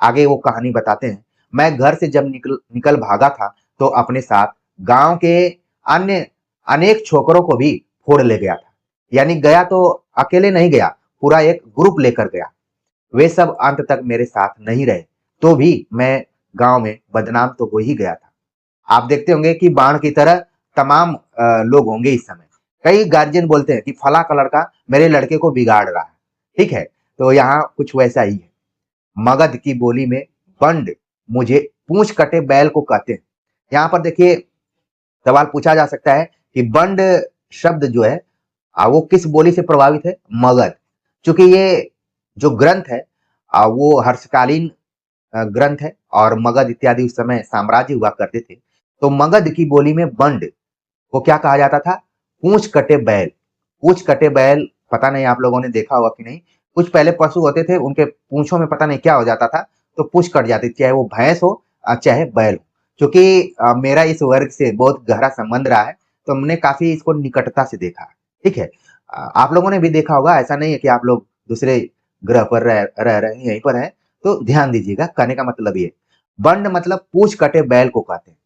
आगे वो कहानी बताते हैं। मैं घर से जब निकल निकल भागा था, तो अपने साथ गांव के अन्य अनेक छोकरों को भी फोड़ ले गया था। यानी गया तो अकेले नहीं गया, पूरा एक ग्रुप लेकर गया। वे सब अंत तक मेरे साथ नहीं रहे, तो भी मैं गांव में बदनाम तो हो ही गया था। आप देखते होंगे कि बाण की तरह तमाम लोग होंगे इस समय। कई गार्जियन बोलते हैं कि फला का लड़का मेरे लड़के को बिगाड़ रहा है। ठीक है, तो यहाँ कुछ वैसा ही है। मगध की बोली में बंड मुझे पूंछ कटे बैल को कहते हैं। यहाँ पर देखिए सवाल पूछा जा सकता है कि बंड शब्द जो है वो किस बोली से प्रभावित है? मगध। चूंकि ये जो ग्रंथ है वो हर्षकालीन ग्रंथ है और मगध इत्यादि उस समय साम्राज्य हुआ करते थे। तो मगध की बोली में बंड को क्या कहा जाता था? पूंछ कटे बैल। पूंछ कटे बैल पता नहीं आप लोगों ने देखा होगा कि नहीं। कुछ पहले पशु होते थे, उनके पूंछों में पता नहीं क्या हो जाता था, तो पूंछ कट जाती थी, चाहे वो भैंस हो चाहे बैल हो। क्योंकि मेरा इस वर्ग से बहुत गहरा संबंध रहा है, तो हमने काफी इसको निकटता से देखा है। ठीक है, आप लोगों ने भी देखा होगा। ऐसा नहीं है कि आप लोग दूसरे ग्रह पर रह रहे हैं, यहीं पर है, तो ध्यान दीजिएगा। कहने का मतलब ये बंड मतलब पूंछ कटे बैल को कहते हैं।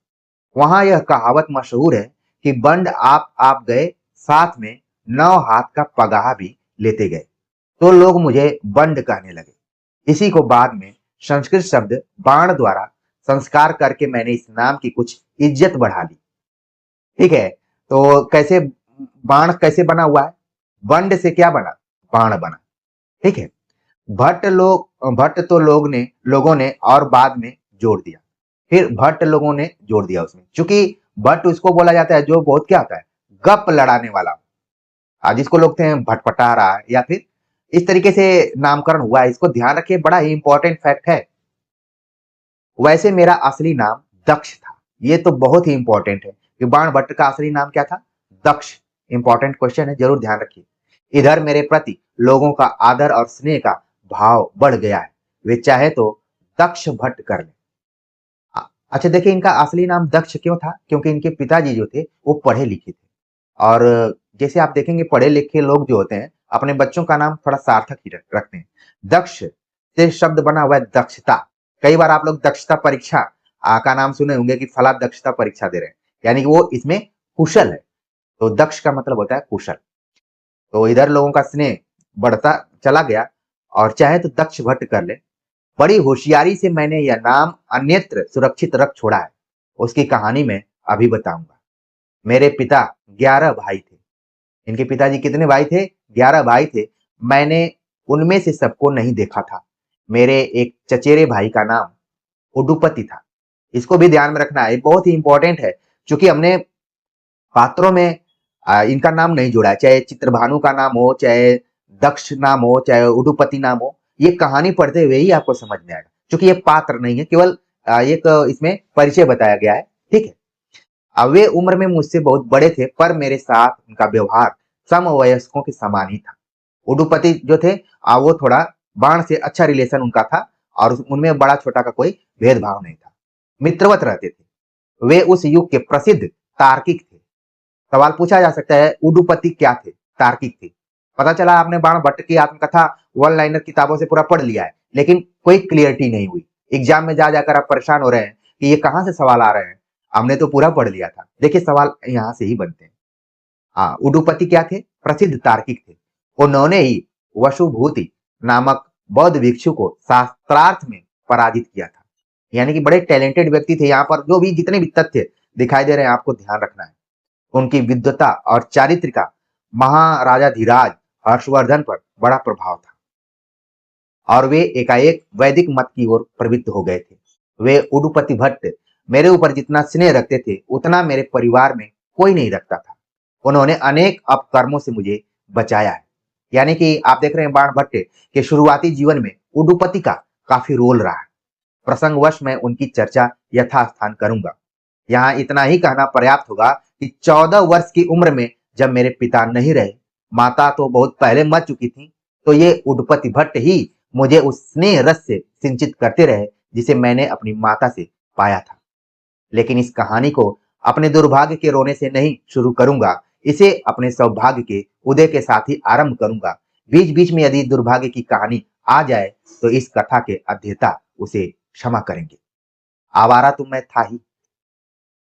वहां यह कहावत मशहूर है कि बंड आप गए, साथ में 9 हाथ का पगाहा भी लेते गए, तो लोग मुझे बंड कहने लगे। इसी को बाद में संस्कृत शब्द बाण द्वारा संस्कार करके मैंने इस नाम की कुछ इज्जत बढ़ा ली। ठीक है, तो कैसे बाण कैसे बना हुआ है? बंड से क्या बना? बाण बना। ठीक है, भट्ट तो लोगों ने और बाद में जोड़ दिया। फिर भट्ट लोगों ने जोड़ दिया उसमें, क्योंकि भट्ट उसको बोला जाता है जो बहुत क्या होता है? गप लड़ाने वाला। जिसको लोग थे भटपटा रहा है, या फिर इस तरीके से नामकरण हुआ है। इसको ध्यान रखिए, बड़ा ही इंपॉर्टेंट फैक्ट है। वैसे मेरा असली नाम दक्ष था। ये तो बहुत ही इंपॉर्टेंट है कि बाण भट्ट का असली नाम क्या था? दक्ष। इंपॉर्टेंट क्वेश्चन है, जरूर ध्यान रखिए। इधर मेरे प्रति लोगों का आदर और स्नेह का भाव बढ़ गया है। वे चाहे तो दक्ष भट्ट कर ले। अच्छा देखिए, इनका असली नाम दक्ष क्यों था? क्योंकि इनके पिताजी जो थे वो पढ़े लिखे थे, और जैसे आप देखेंगे पढ़े लिखे लोग जो होते हैं अपने बच्चों का नाम थोड़ा सार्थक ही रखते हैं। दक्ष से शब्द बना हुआ है दक्षता। कई बार आप लोग दक्षता परीक्षा का नाम सुने होंगे कि फला दक्षता परीक्षा दे रहे हैं, यानी कि वो इसमें कुशल है। तो दक्ष का मतलब होता है कुशल। तो इधर लोगों का स्नेह बढ़ता चला गया, और चाहे तो दक्ष भट्ट कर ले। बड़ी होशियारी से मैंने यह नाम अन्यत्र सुरक्षित रख छोड़ा है। उसकी कहानी मैं अभी बताऊंगा। मेरे पिता 11 भाई थे। इनके पिताजी कितने भाई थे? 11 भाई थे। मैंने उनमें से सबको नहीं देखा था। मेरे एक चचेरे भाई का नाम उडुपति था। इसको भी ध्यान में रखना है, ये बहुत ही इंपॉर्टेंट है। चूंकि हमने पात्रों में इनका नाम नहीं जोड़ा है, चाहे चित्रभानु का नाम हो, चाहे दक्ष नाम हो, चाहे उडुपति नाम हो, ये कहानी पढ़ते हुए ही आपको समझ में आएगा। क्योंकि ये पात्र नहीं है, केवल एक इसमें परिचय बताया गया है। ठीक है। अब वे उम्र में मुझसे बहुत बड़े थे, पर मेरे साथ उनका व्यवहार समवयस्कों के समान ही था। उडुपति जो थे वो थोड़ा बाण से अच्छा रिलेशन उनका था, और उनमें बड़ा छोटा का कोई भेदभाव नहीं था। मित्रवत रहते थे। वे उस युग के प्रसिद्ध तार्किक थे। सवाल पूछा जा सकता है, उडुपति क्या थे? तार्किक थे। पता चला आपने बाण भट्ट की आत्मकथा वन लाइनर किताबों से पूरा पढ़ लिया है, लेकिन कोई क्लियरिटी नहीं हुई। एग्जाम में जा जाकर आप परेशान हो रहे हैं कि ये कहां से सवाल आ रहे हैं। हमने तो पूरा पढ़ लिया था। देखिए, सवाल यहां से ही बनते हैं। हाँ, उडुपति क्या थे? प्रसिद्ध तार्किक थे। उन्होंने ही वसुभूति नामक बौद्ध भिक्षु को शास्त्रार्थ में पराजित किया था। यानी कि बड़े टैलेंटेड व्यक्ति थे। यहाँ पर जो भी जितने भी तथ्य दिखाई दे रहे हैं, आपको ध्यान रखना है। उनकी विद्वता और चारित्र का महाराजाधिराज हर्षवर्धन पर बड़ा प्रभाव था, और वे एकाएक वैदिक मत की ओर प्रवृत्त हो गए थे। वे उडुपति भट्ट मेरे ऊपर जितना स्नेह रखते थे, उतना मेरे परिवार में कोई नहीं रखता था। उन्होंने अनेक अपकर्मों से मुझे बचाया है। यानी कि आप देख रहे हैं, बाण भट्ट के शुरुआती जीवन में उडुपति का काफी रोल रहा है। प्रसंगवश मैं उनकी चर्चा यथास्थान करूंगा। यहाँ इतना ही कहना पर्याप्त होगा कि 14 वर्ष की उम्र में जब मेरे पिता नहीं रहे, माता तो बहुत पहले मर चुकी थी, तो ये उडुपति भट्ट ही मुझे उस स्नेह रस से सिंचित करते रहे जिसे मैंने अपनी माता से पाया था। लेकिन इस कहानी को अपने दुर्भाग्य के रोने से नहीं शुरू करूंगा, इसे अपने सौभाग्य के उदय के साथ ही आरंभ करूंगा। बीच बीच में यदि दुर्भाग्य की कहानी आ जाए तो इस कथा के अध्येता उसे क्षमा करेंगे। आवारा तो मैं था ही।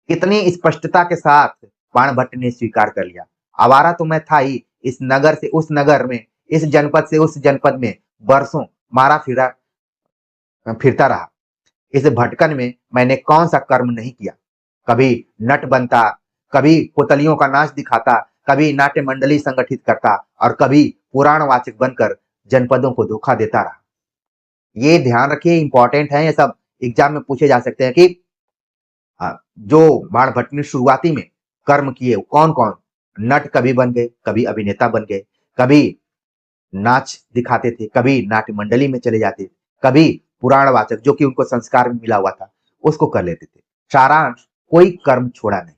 कितनी स्पष्टता के साथ बाणभट्ट ने स्वीकार कर लिया। आवारा तो मैं था ही। इस नगर से उस नगर में, इस जनपद से उस जनपद में बरसों मारा फिरता रहा। इस भटकन में मैंने कौन सा कर्म नहीं किया। कभी नट बनता, कभी पुतलियों का नाच दिखाता, कभी नाट्य मंडली संगठित करता, और कभी पुराणवाचक बनकर जनपदों को धोखा देता रहा। ये ध्यान रखिए, इंपॉर्टेंट है, ये सब एग्जाम में पूछे जा सकते हैं कि जो बाणभट्ट ने शुरुआती में कर्म किए कौन कौन। नट कभी बन गए, कभी अभिनेता बन गए, कभी नाच दिखाते थे, कभी नाट्य मंडली में चले जाते, कभी पुराणवाचक जो कि उनको संस्कार में मिला हुआ था उसको कर लेते थे। सारांश, कोई कर्म छोड़ा नहीं।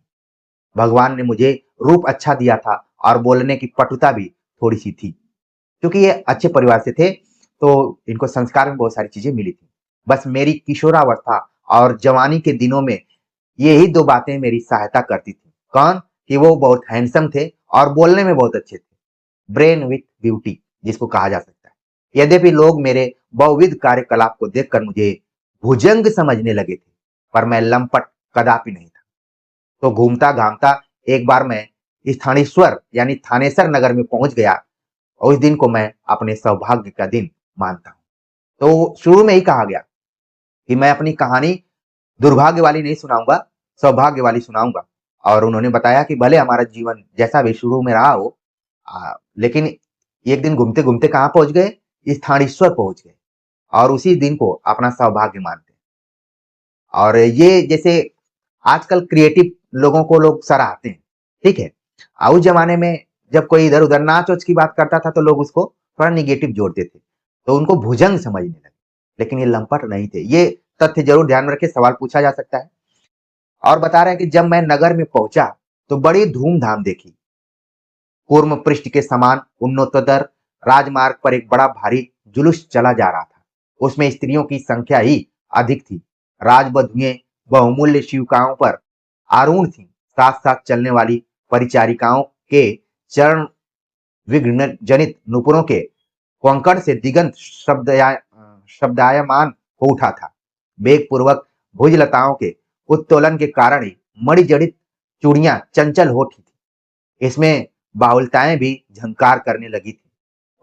भगवान ने मुझे रूप अच्छा दिया था और बोलने की पटुता भी थोड़ी सी थी। क्योंकि ये अच्छे परिवार से थे, तो इनको संस्कार में बहुत सारी चीजें मिली थी। बस मेरी किशोरावस्था और जवानी के दिनों में यही दो बातें मेरी सहायता करती थी। कौन? कि वो बहुत हैंडसम थे और बोलने में बहुत अच्छे थे। ब्रेन विथ ब्यूटी जिसको कहा जा सकता है। यद्यपि लोग मेरे बहुविध कार्यकलाप को देखकर मुझे भुजंग समझने लगे थे, पर मैं लंपट कदापि नहीं था। तो घूमता घामता एक बार मैं स्थानेश्वर यानी थानेसर नगर में पहुंच गया, और उस दिन को मैं अपने सौभाग्य का दिन मानता हूं। तो शुरू में ही कहा गया कि मैं अपनी कहानी दुर्भाग्य वाली नहीं सुनाऊंगा, सौभाग्य वाली सुनाऊंगा। और उन्होंने बताया कि भले हमारा जीवन जैसा भी शुरू में रहा हो, लेकिन एक दिन घूमते घूमते कहाँ पहुंच गए? स्थानेश्वर पहुंच गए, और उसी दिन को अपना सौभाग्य मानते हैं। और ये जैसे आजकल क्रिएटिव लोगों को लोग सराहते हैं, ठीक है। उस जमाने में जब कोई इधर उधर नाच वाच की बात करता था तो लोग उसको थोड़ा निगेटिव जोड़ते थे, तो उनको भुजंग समझने लगे। लेकिन ये लंपट नहीं थे। ये तथ्य जरूर ध्यान में रखे, सवाल पूछा जा सकता है। और बता रहे हैं कि जब मैं नगर में पहुंचा तो बड़ी धूमधाम देखी। कूर्म पृष्ठ के समान उन्नतोत्तर राजमार्ग पर एक बड़ा भारी जुलूस चला जा रहा था। उसमें स्त्रियों की संख्या ही अधिक थी। राजबधुएं बहुमूल्य शिविकाओं पर आरूढ़ थीं। साथ साथ चलने वाली परिचारिकाओं के चरण विघ्न जनित नुपुरों के कोंकण से दिगंत शब्दायमान हो उठा था। वेग पूर्वक भुजलताओं के उत्तोलन के कारण ही मणिजड़ित चूड़ियां चंचल हो उठी थी। इसमें बाहुलताएं भी झंकार करने लगी थी।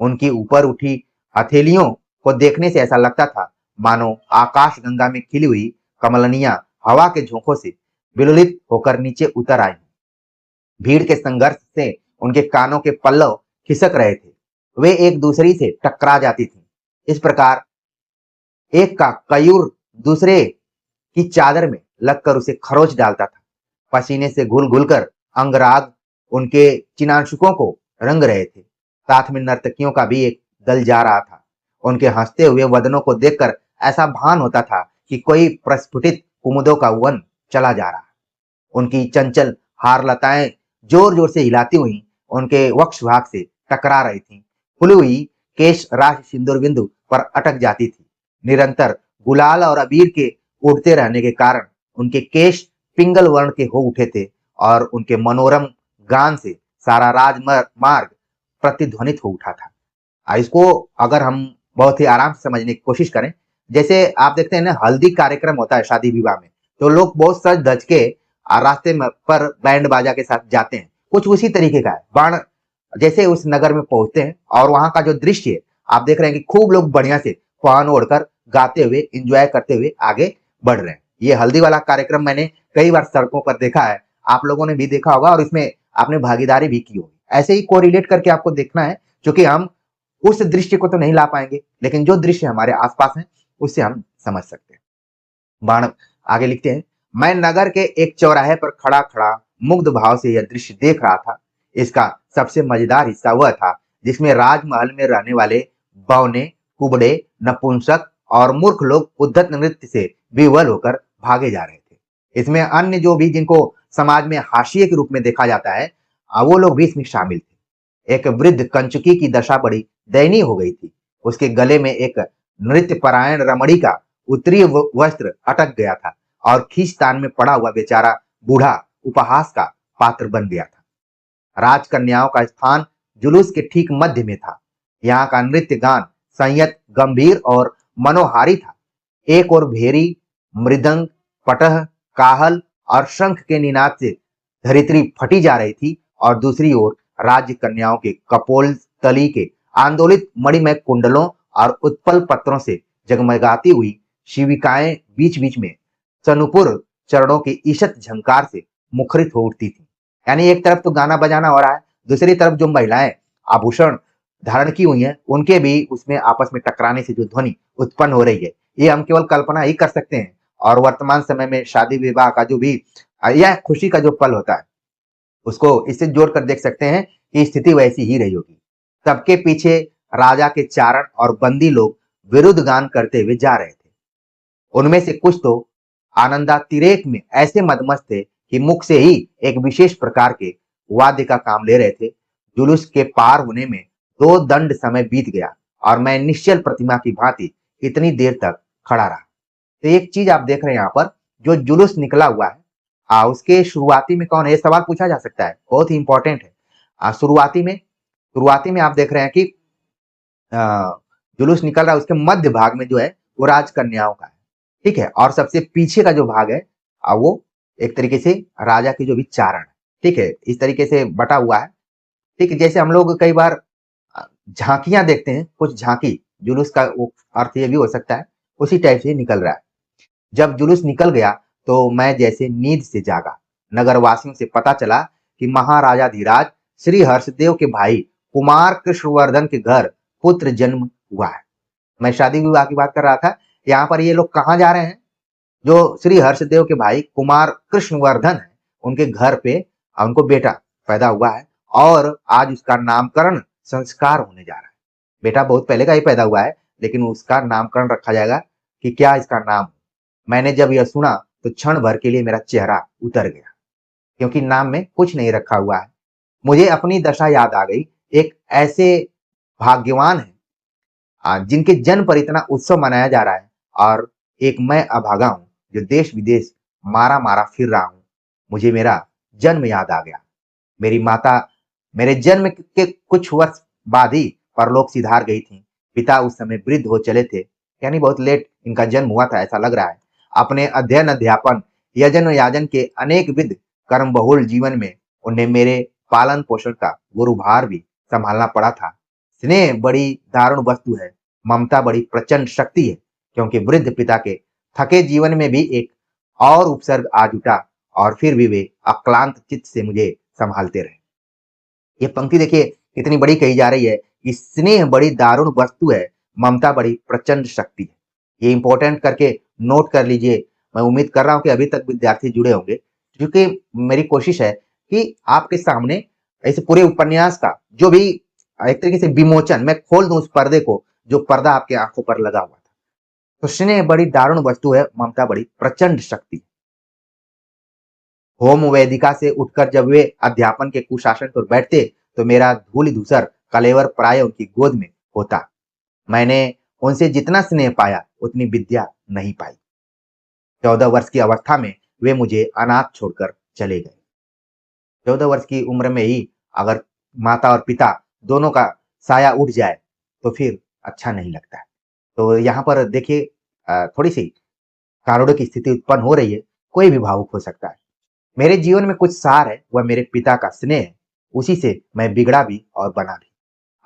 उनकी ऊपर उठी हथेलियों को देखने से ऐसा लगता था मानो आकाश गंगा में खिली हुई कमलनियां हवा के झोंकों से विलुलित होकर नीचे उतर आई। भीड़ के संघर्ष से उनके कानों के पल्लव खिसक रहे थे। वे एक दूसरी से टकरा जाती थीं। इस प्रकार एक का कयूर दूसरे की चादर में लगकर उसे खरोच डालता था। पसीने से घुल घुलकर अंगराग उनके चिनांशुकों को रंग रहे थे। साथ में नर्तकियों का भी एक दल जा रहा था। उनके हंसते हुए वदनों को देखकर ऐसा भान होता था कि कोई प्रस्फुटित कुमुदों का वन चला जा रहा है। उनकी चंचल हार लताएं जोर जोर से हिलाती हुई उनके वक्ष भाग से टकरा रही थीं। खुली हुई केश राशि सिंदूर बिंदु पर अटक जाती थी। निरंतर गुलाल और अबीर के उड़ते रहने के कारण उनके केश पिंगल वर्ण के हो उठे थे और उनके मनोरम गान से सारा राजमार्ग प्रतिध्वनित हो उठा था। इसको अगर हम बहुत ही आराम से समझने की कोशिश करें, जैसे आप देखते हैं ना, हल्दी कार्यक्रम होता है शादी विवाह में, तो लोग बहुत सज धज के रास्ते में पर बैंड बाजा के साथ जाते हैं। कुछ उसी तरीके का है। बाण जैसे उस नगर में पहुंचते हैं और वहां का जो दृश्य है आप देख रहे हैं कि खूब लोग बढ़िया से पहन ओढ़कर गाते हुए इंजॉय करते हुए आगे बढ़ रहे हैं। ये हल्दी वाला कार्यक्रम मैंने कई बार सड़कों पर देखा है, आप लोगों ने भी देखा होगा और इसमें आपने भागीदारी भी की होगी। ऐसे ही कोरिलेट करके आपको देखना है, क्योंकि हम उस दृश्य को तो नहीं ला पाएंगे, लेकिन जो दृश्य हमारे आसपास है उससे हम समझ सकते हैं। बाण आगे लिखते हैं, मैं नगर के एक चौराहे पर खड़ा खड़ा मुग्ध भाव से यह दृश्य देख रहा था। इसका सबसे मजेदार हिस्सा वह था जिसमें राजमहल में रहने वाले बौने, कुबड़े, नपुंसक और मूर्ख लोग उद्धत नृत्य से विह्वल होकर भागे जा रहे थे। इसमें अन्य जो भी जिनको समाज में हाशिए के रूप में देखा जाता है, वो लोग भी इसमें शामिल थे। एक वृद्ध कंचुकी की दशा बड़ी दयनीय हो गई थी। उसके गले में एक नृत्य परायण रमणी का उत्तरीय वस्त्र अटक गया था और खींचतान में पड़ा हुआ बेचारा बूढ़ा उपहास का पात्र बन गया था। राजकन्याओं का स्थान जुलूस के ठीक मध्य में था। यहाँ का नृत्य गान संयत, गंभीर और मनोहारी था। एक और भेरी, मृदंग, पटह, काहल और शंख के निनाद से धरित्री फटी जा रही थी और दूसरी ओर राज्य कन्याओं के कपोल तली के आंदोलित मणिमय कुंडलों और उत्पल पत्रों से जगमगाती हुई शिविकाएं बीच बीच में सनुपुर चरणों के ईशत झंकार से मुखरित हो उठती थी। यानी एक तरफ तो गाना बजाना हो रहा है, दूसरी तरफ जो महिलाएं आभूषण धारण की हुई हैं उनके भी उसमें आपस में टकराने से जो ध्वनि उत्पन्न हो रही है, ये हम केवल कल्पना ही कर सकते हैं। और वर्तमान समय में शादी विवाह का जो भी यह खुशी का जो पल होता है उसको इससे जोड़कर देख सकते हैं कि स्थिति वैसी ही रही होगी। सबके पीछे राजा के चारण और बंदी लोग विरुद्ध गान करते हुए जा रहे थे। उनमें से कुछ तो आनंदातिरेक में ऐसे मदमस्त थे कि मुख से ही एक विशेष प्रकार के वाद्य का काम ले रहे थे। जुलूस के पार होने में 2 दंड समय बीत गया और मैं निश्चल प्रतिमा की भांति इतनी देर तक खड़ा रहा। तो एक चीज आप देख रहे हैं यहाँ पर, जो जुलूस निकला हुआ है उसके शुरुआती में कौन है, ये सवाल पूछा जा सकता है, बहुत ही इंपॉर्टेंट है। शुरुआती में आप देख रहे हैं कि जुलूस निकल रहा है, उसके मध्य भाग में जो है वो राजकन्याओं का है, ठीक है। और सबसे पीछे का जो भाग है वो एक तरीके से राजा के जो भी चारण, ठीक है, इस तरीके से बटा हुआ है, ठीक है। जैसे हम लोग कई बार झांकियां देखते हैं, कुछ झांकी जुलूस का वो अर्थ ये भी हो सकता है, उसी टाइप से निकल रहा है। जब जुलूस निकल गया तो मैं जैसे नींद से जागा। नगर वासियों से पता चला कि महाराजा धीराज श्री हर्षदेव के भाई कुमार कृष्णवर्धन के घर पुत्र जन्म हुआ है। मैं शादी विवाह की बात कर रहा था, यहाँ पर ये लोग कहाँ जा रहे हैं, जो श्री हर्षदेव के भाई कुमार कृष्णवर्धन है उनके घर पे उनको बेटा पैदा हुआ है और आज उसका नामकरण संस्कार होने जा रहा है। बेटा बहुत पहले का ही पैदा हुआ है, लेकिन उसका नामकरण रखा जाएगा कि क्या इसका नाम। मैंने जब यह सुना तो क्षण भर के लिए मेरा चेहरा उतर गया, क्योंकि नाम में कुछ नहीं रखा हुआ है। मुझे अपनी दशा याद आ गई। एक ऐसे भाग्यवान है जिनके जन्म पर इतना उत्सव मनाया जा रहा है और एक मैं अभागा हूं जो देश विदेश मारा मारा फिर रहा हूं। मुझे मेरा जन्म याद आ गया। मेरी माता मेरे जन्म के कुछ वर्ष बाद ही परलोक सिधार गई थी। पिता उस समय वृद्ध हो चले थे, यानी बहुत लेट इनका जन्म हुआ था ऐसा लग रहा है। अपने अध्ययन अध्यापन यजन याजन के अनेक विध कर्म बहुल जीवन में उन्हें मेरे पालन पोषण का गुरुभार भी संभालना पड़ा था। स्नेह बड़ी दारुण वस्तु है, ममता बड़ी प्रचंड शक्ति है, क्योंकि वृद्ध पिता के थके जीवन में भी एक और उपसर्ग आ जुटा और फिर भी वे अक्लांत चित्त से मुझे संभालते रहे। ये पंक्ति देखिए कितनी बड़ी कही जा रही है कि स्नेह बड़ी दारुण वस्तु है, ममता बड़ी प्रचंड शक्ति है। ये इंपॉर्टेंट करके नोट कर लीजिए। मैं उम्मीद कर रहा हूँ कि अभी तक विद्यार्थी जुड़े होंगे, क्योंकि मेरी कोशिश है कि आपके सामने इस पूरे उपन्यास का जो भी एक तरीके से विमोचन मैं खोल दूं उस पर्दे को, जो पर्दा आपके आंखों पर लगा हुआ था। तो स्नेह बड़ी दारुण वस्तु है, ममता बड़ी प्रचंड शक्ति। होम वेदिका से उठकर जब वे अध्यापन के कुशासन पर बैठते तो मेरा धूल धूसर कलेवर प्राय उनकी गोद में होता। मैंने उनसे जितना स्नेह पाया उतनी विद्या नहीं पाई। 14 वर्ष की अवस्था में वे मुझे अनाथ छोड़कर चले गए। 14 वर्ष की उम्र में ही अगर माता और पिता दोनों का साया उठ जाए तो फिर अच्छा नहीं लगता है। तो यहाँ पर देखिए थोड़ी सी कारुण्य की स्थिति उत्पन्न हो रही है। कोई भी भावुक हो सकता है। मेरे जीवन में कुछ सार है, वह मेरे पिता का स्नेह है। उसी से मैं बिगड़ा भी और बना भी।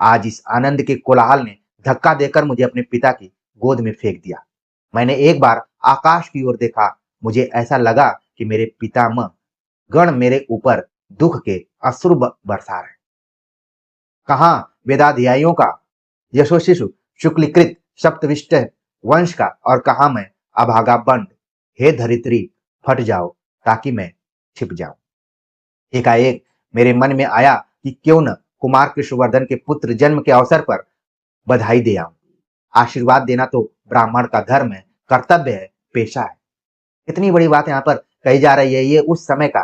आज इस आनंद के कोलाहल ने धक्का देकर मुझे अपने पिता की गोद में फेंक दिया। मैंने एक बार आकाश की ओर देखा। मुझे ऐसा लगा कि मेरे पितामह गण मेरे ऊपर दुख के अश्रु बरसा रहे। कहाँ वेदाध्यायियों का यशोशिशु शुक्लीकृत सप्तविष्ट वंश का, और कहा मैं अभागा बंड। हे धरित्री फट जाओ ताकि मैं छिप जाऊं। एकाएक मेरे मन में आया कि क्यों न कुमार कृष्णवर्धन के पुत्र जन्म के अवसर पर बधाई दे आऊं। आशीर्वाद देना तो ब्राह्मण का धर्म है, कर्तव्य है, पेशा है। इतनी बड़ी बात यहाँ पर कही जा रही है। ये उस समय का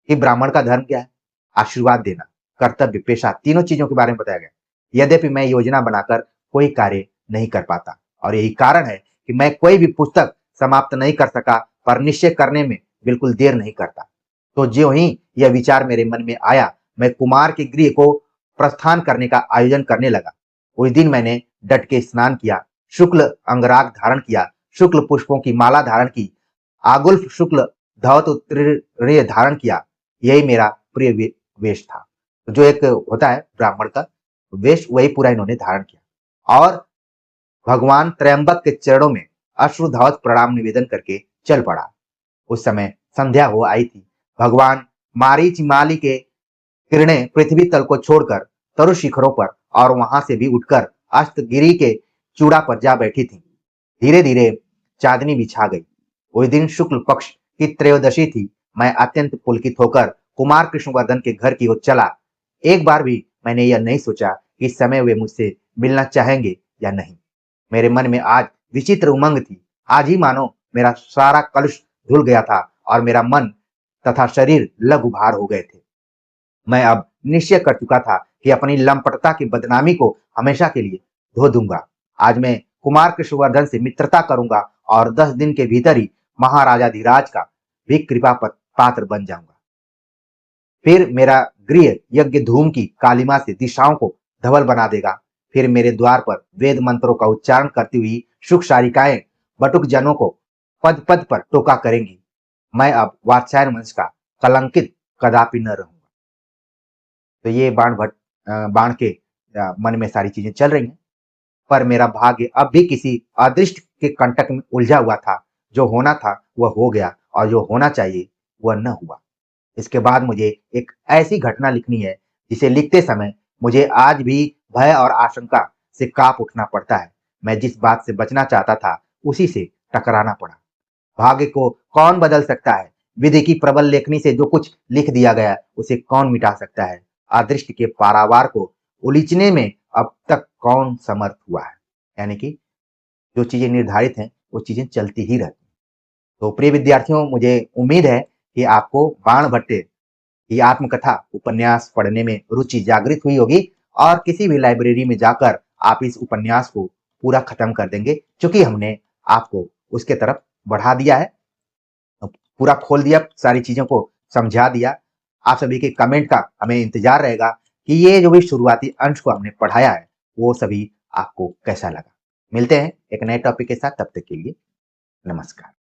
कि ब्राह्मण का धर्म क्या है, आशीर्वाद देना, कर्तव्य, पेशा, तीनों चीजों के बारे में बताया गया। यद्यपि मैं योजना बनाकर कोई कार्य नहीं कर पाता और यही कारण है कि मैं कोई भी पुस्तक समाप्त नहीं कर सका, पर निश्चय करने में बिल्कुल देर नहीं करता। तो ज्यों ही यह विचार मेरे मन में आया, मैं कुमार के गृह को प्रस्थान करने का आयोजन करने लगा। उस दिन मैंने डट के स्नान किया, शुक्ल अंगराग धारण किया, शुक्ल पुष्पों की माला धारण की, आगुल्फ शुक्ल धौत उत्तीर्ण धारण किया। यही मेरा प्रिय वेश था। जो एक होता है ब्राह्मण का वेश, वही पूरा इन्होंने धारण किया और भगवान त्रयंबक के चरणों में अश्रुधावत प्रणाम निवेदन करके चल पड़ा। उस समय संध्या हो आई थी। भगवान मारीच माली के किरणें पृथ्वी तल को छोड़कर तरु शिखरों पर और वहां से भी उठकर अस्तगिरी के चूड़ा पर जा बैठी थी। धीरे धीरे चांदनी बिछा गई। उस दिन शुक्ल पक्ष की त्रयोदशी थी। मैं अत्यंत पुलकित होकर कुमार कृष्णवर्धन के घर की ओर चला। एक बार भी मैंने यह नहीं सोचा कि इस समय वे मुझसे मिलना चाहेंगे या नहीं। मेरे मन में आज विचित्र उमंग थी। आज ही मानो मेरा सारा कलुष धुल गया था और मेरा मन तथा शरीर लघु भार हो गए थे। मैं अब निश्चय कर चुका था कि अपनी लंपटता की बदनामी को हमेशा के लिए धो दूंगा। आज मैं कुमार कृष्णवर्धन से मित्रता करूंगा और 10 दिन के भीतर ही महाराजाधिराज का भी कृपा पात्र बन जाऊंगा। फिर मेरा गृह यज्ञ धूम की कालिमा से दिशाओं को धवल बना देगा। फिर मेरे द्वार पर वेद मंत्रों का उच्चारण करती हुई सुख शारिकाएं बटुक जनों को पद पद पर टोका करेंगी। मैं अब वात्स्यायन वंश का कलंकित कदापि न रहूंगा। तो ये बाण के मन में सारी चीजें चल रही हैं, पर मेरा भाग्य अब भी किसी अदृष्ट के कंटक में उलझा हुआ था। जो होना था वह हो गया और जो होना चाहिए वह न हुआ। इसके बाद मुझे एक ऐसी घटना लिखनी है जिसे लिखते समय मुझे आज भी भय और आशंका से कांप उठना पड़ता है। मैं जिस बात से बचना चाहता था उसी से टकराना पड़ा। भाग्य को कौन बदल सकता है? विधि की प्रबल लेखनी से जो कुछ लिख दिया गया उसे कौन मिटा सकता है? अदृष्ट के पारावार को उलीचने में अब तक कौन समर्थ हुआ है? यानी कि जो चीजें निर्धारित हैं वो चीजें चलती ही रहती हैं। तो प्रिय विद्यार्थियों, मुझे उम्मीद है कि आपको बाण भट्टे की आत्मकथा उपन्यास पढ़ने में रुचि जागृत हुई होगी और किसी भी लाइब्रेरी में जाकर आप इस उपन्यास को पूरा खत्म कर देंगे, क्योंकि हमने आपको उसके तरफ बढ़ा दिया है, पूरा खोल दिया, सारी चीजों को समझा दिया। आप सभी के कमेंट का हमें इंतजार रहेगा कि ये जो भी शुरुआती अंश को हमने पढ़ाया है वो सभी आपको कैसा लगा। मिलते हैं एक नए टॉपिक के साथ, तब तक के लिए नमस्कार।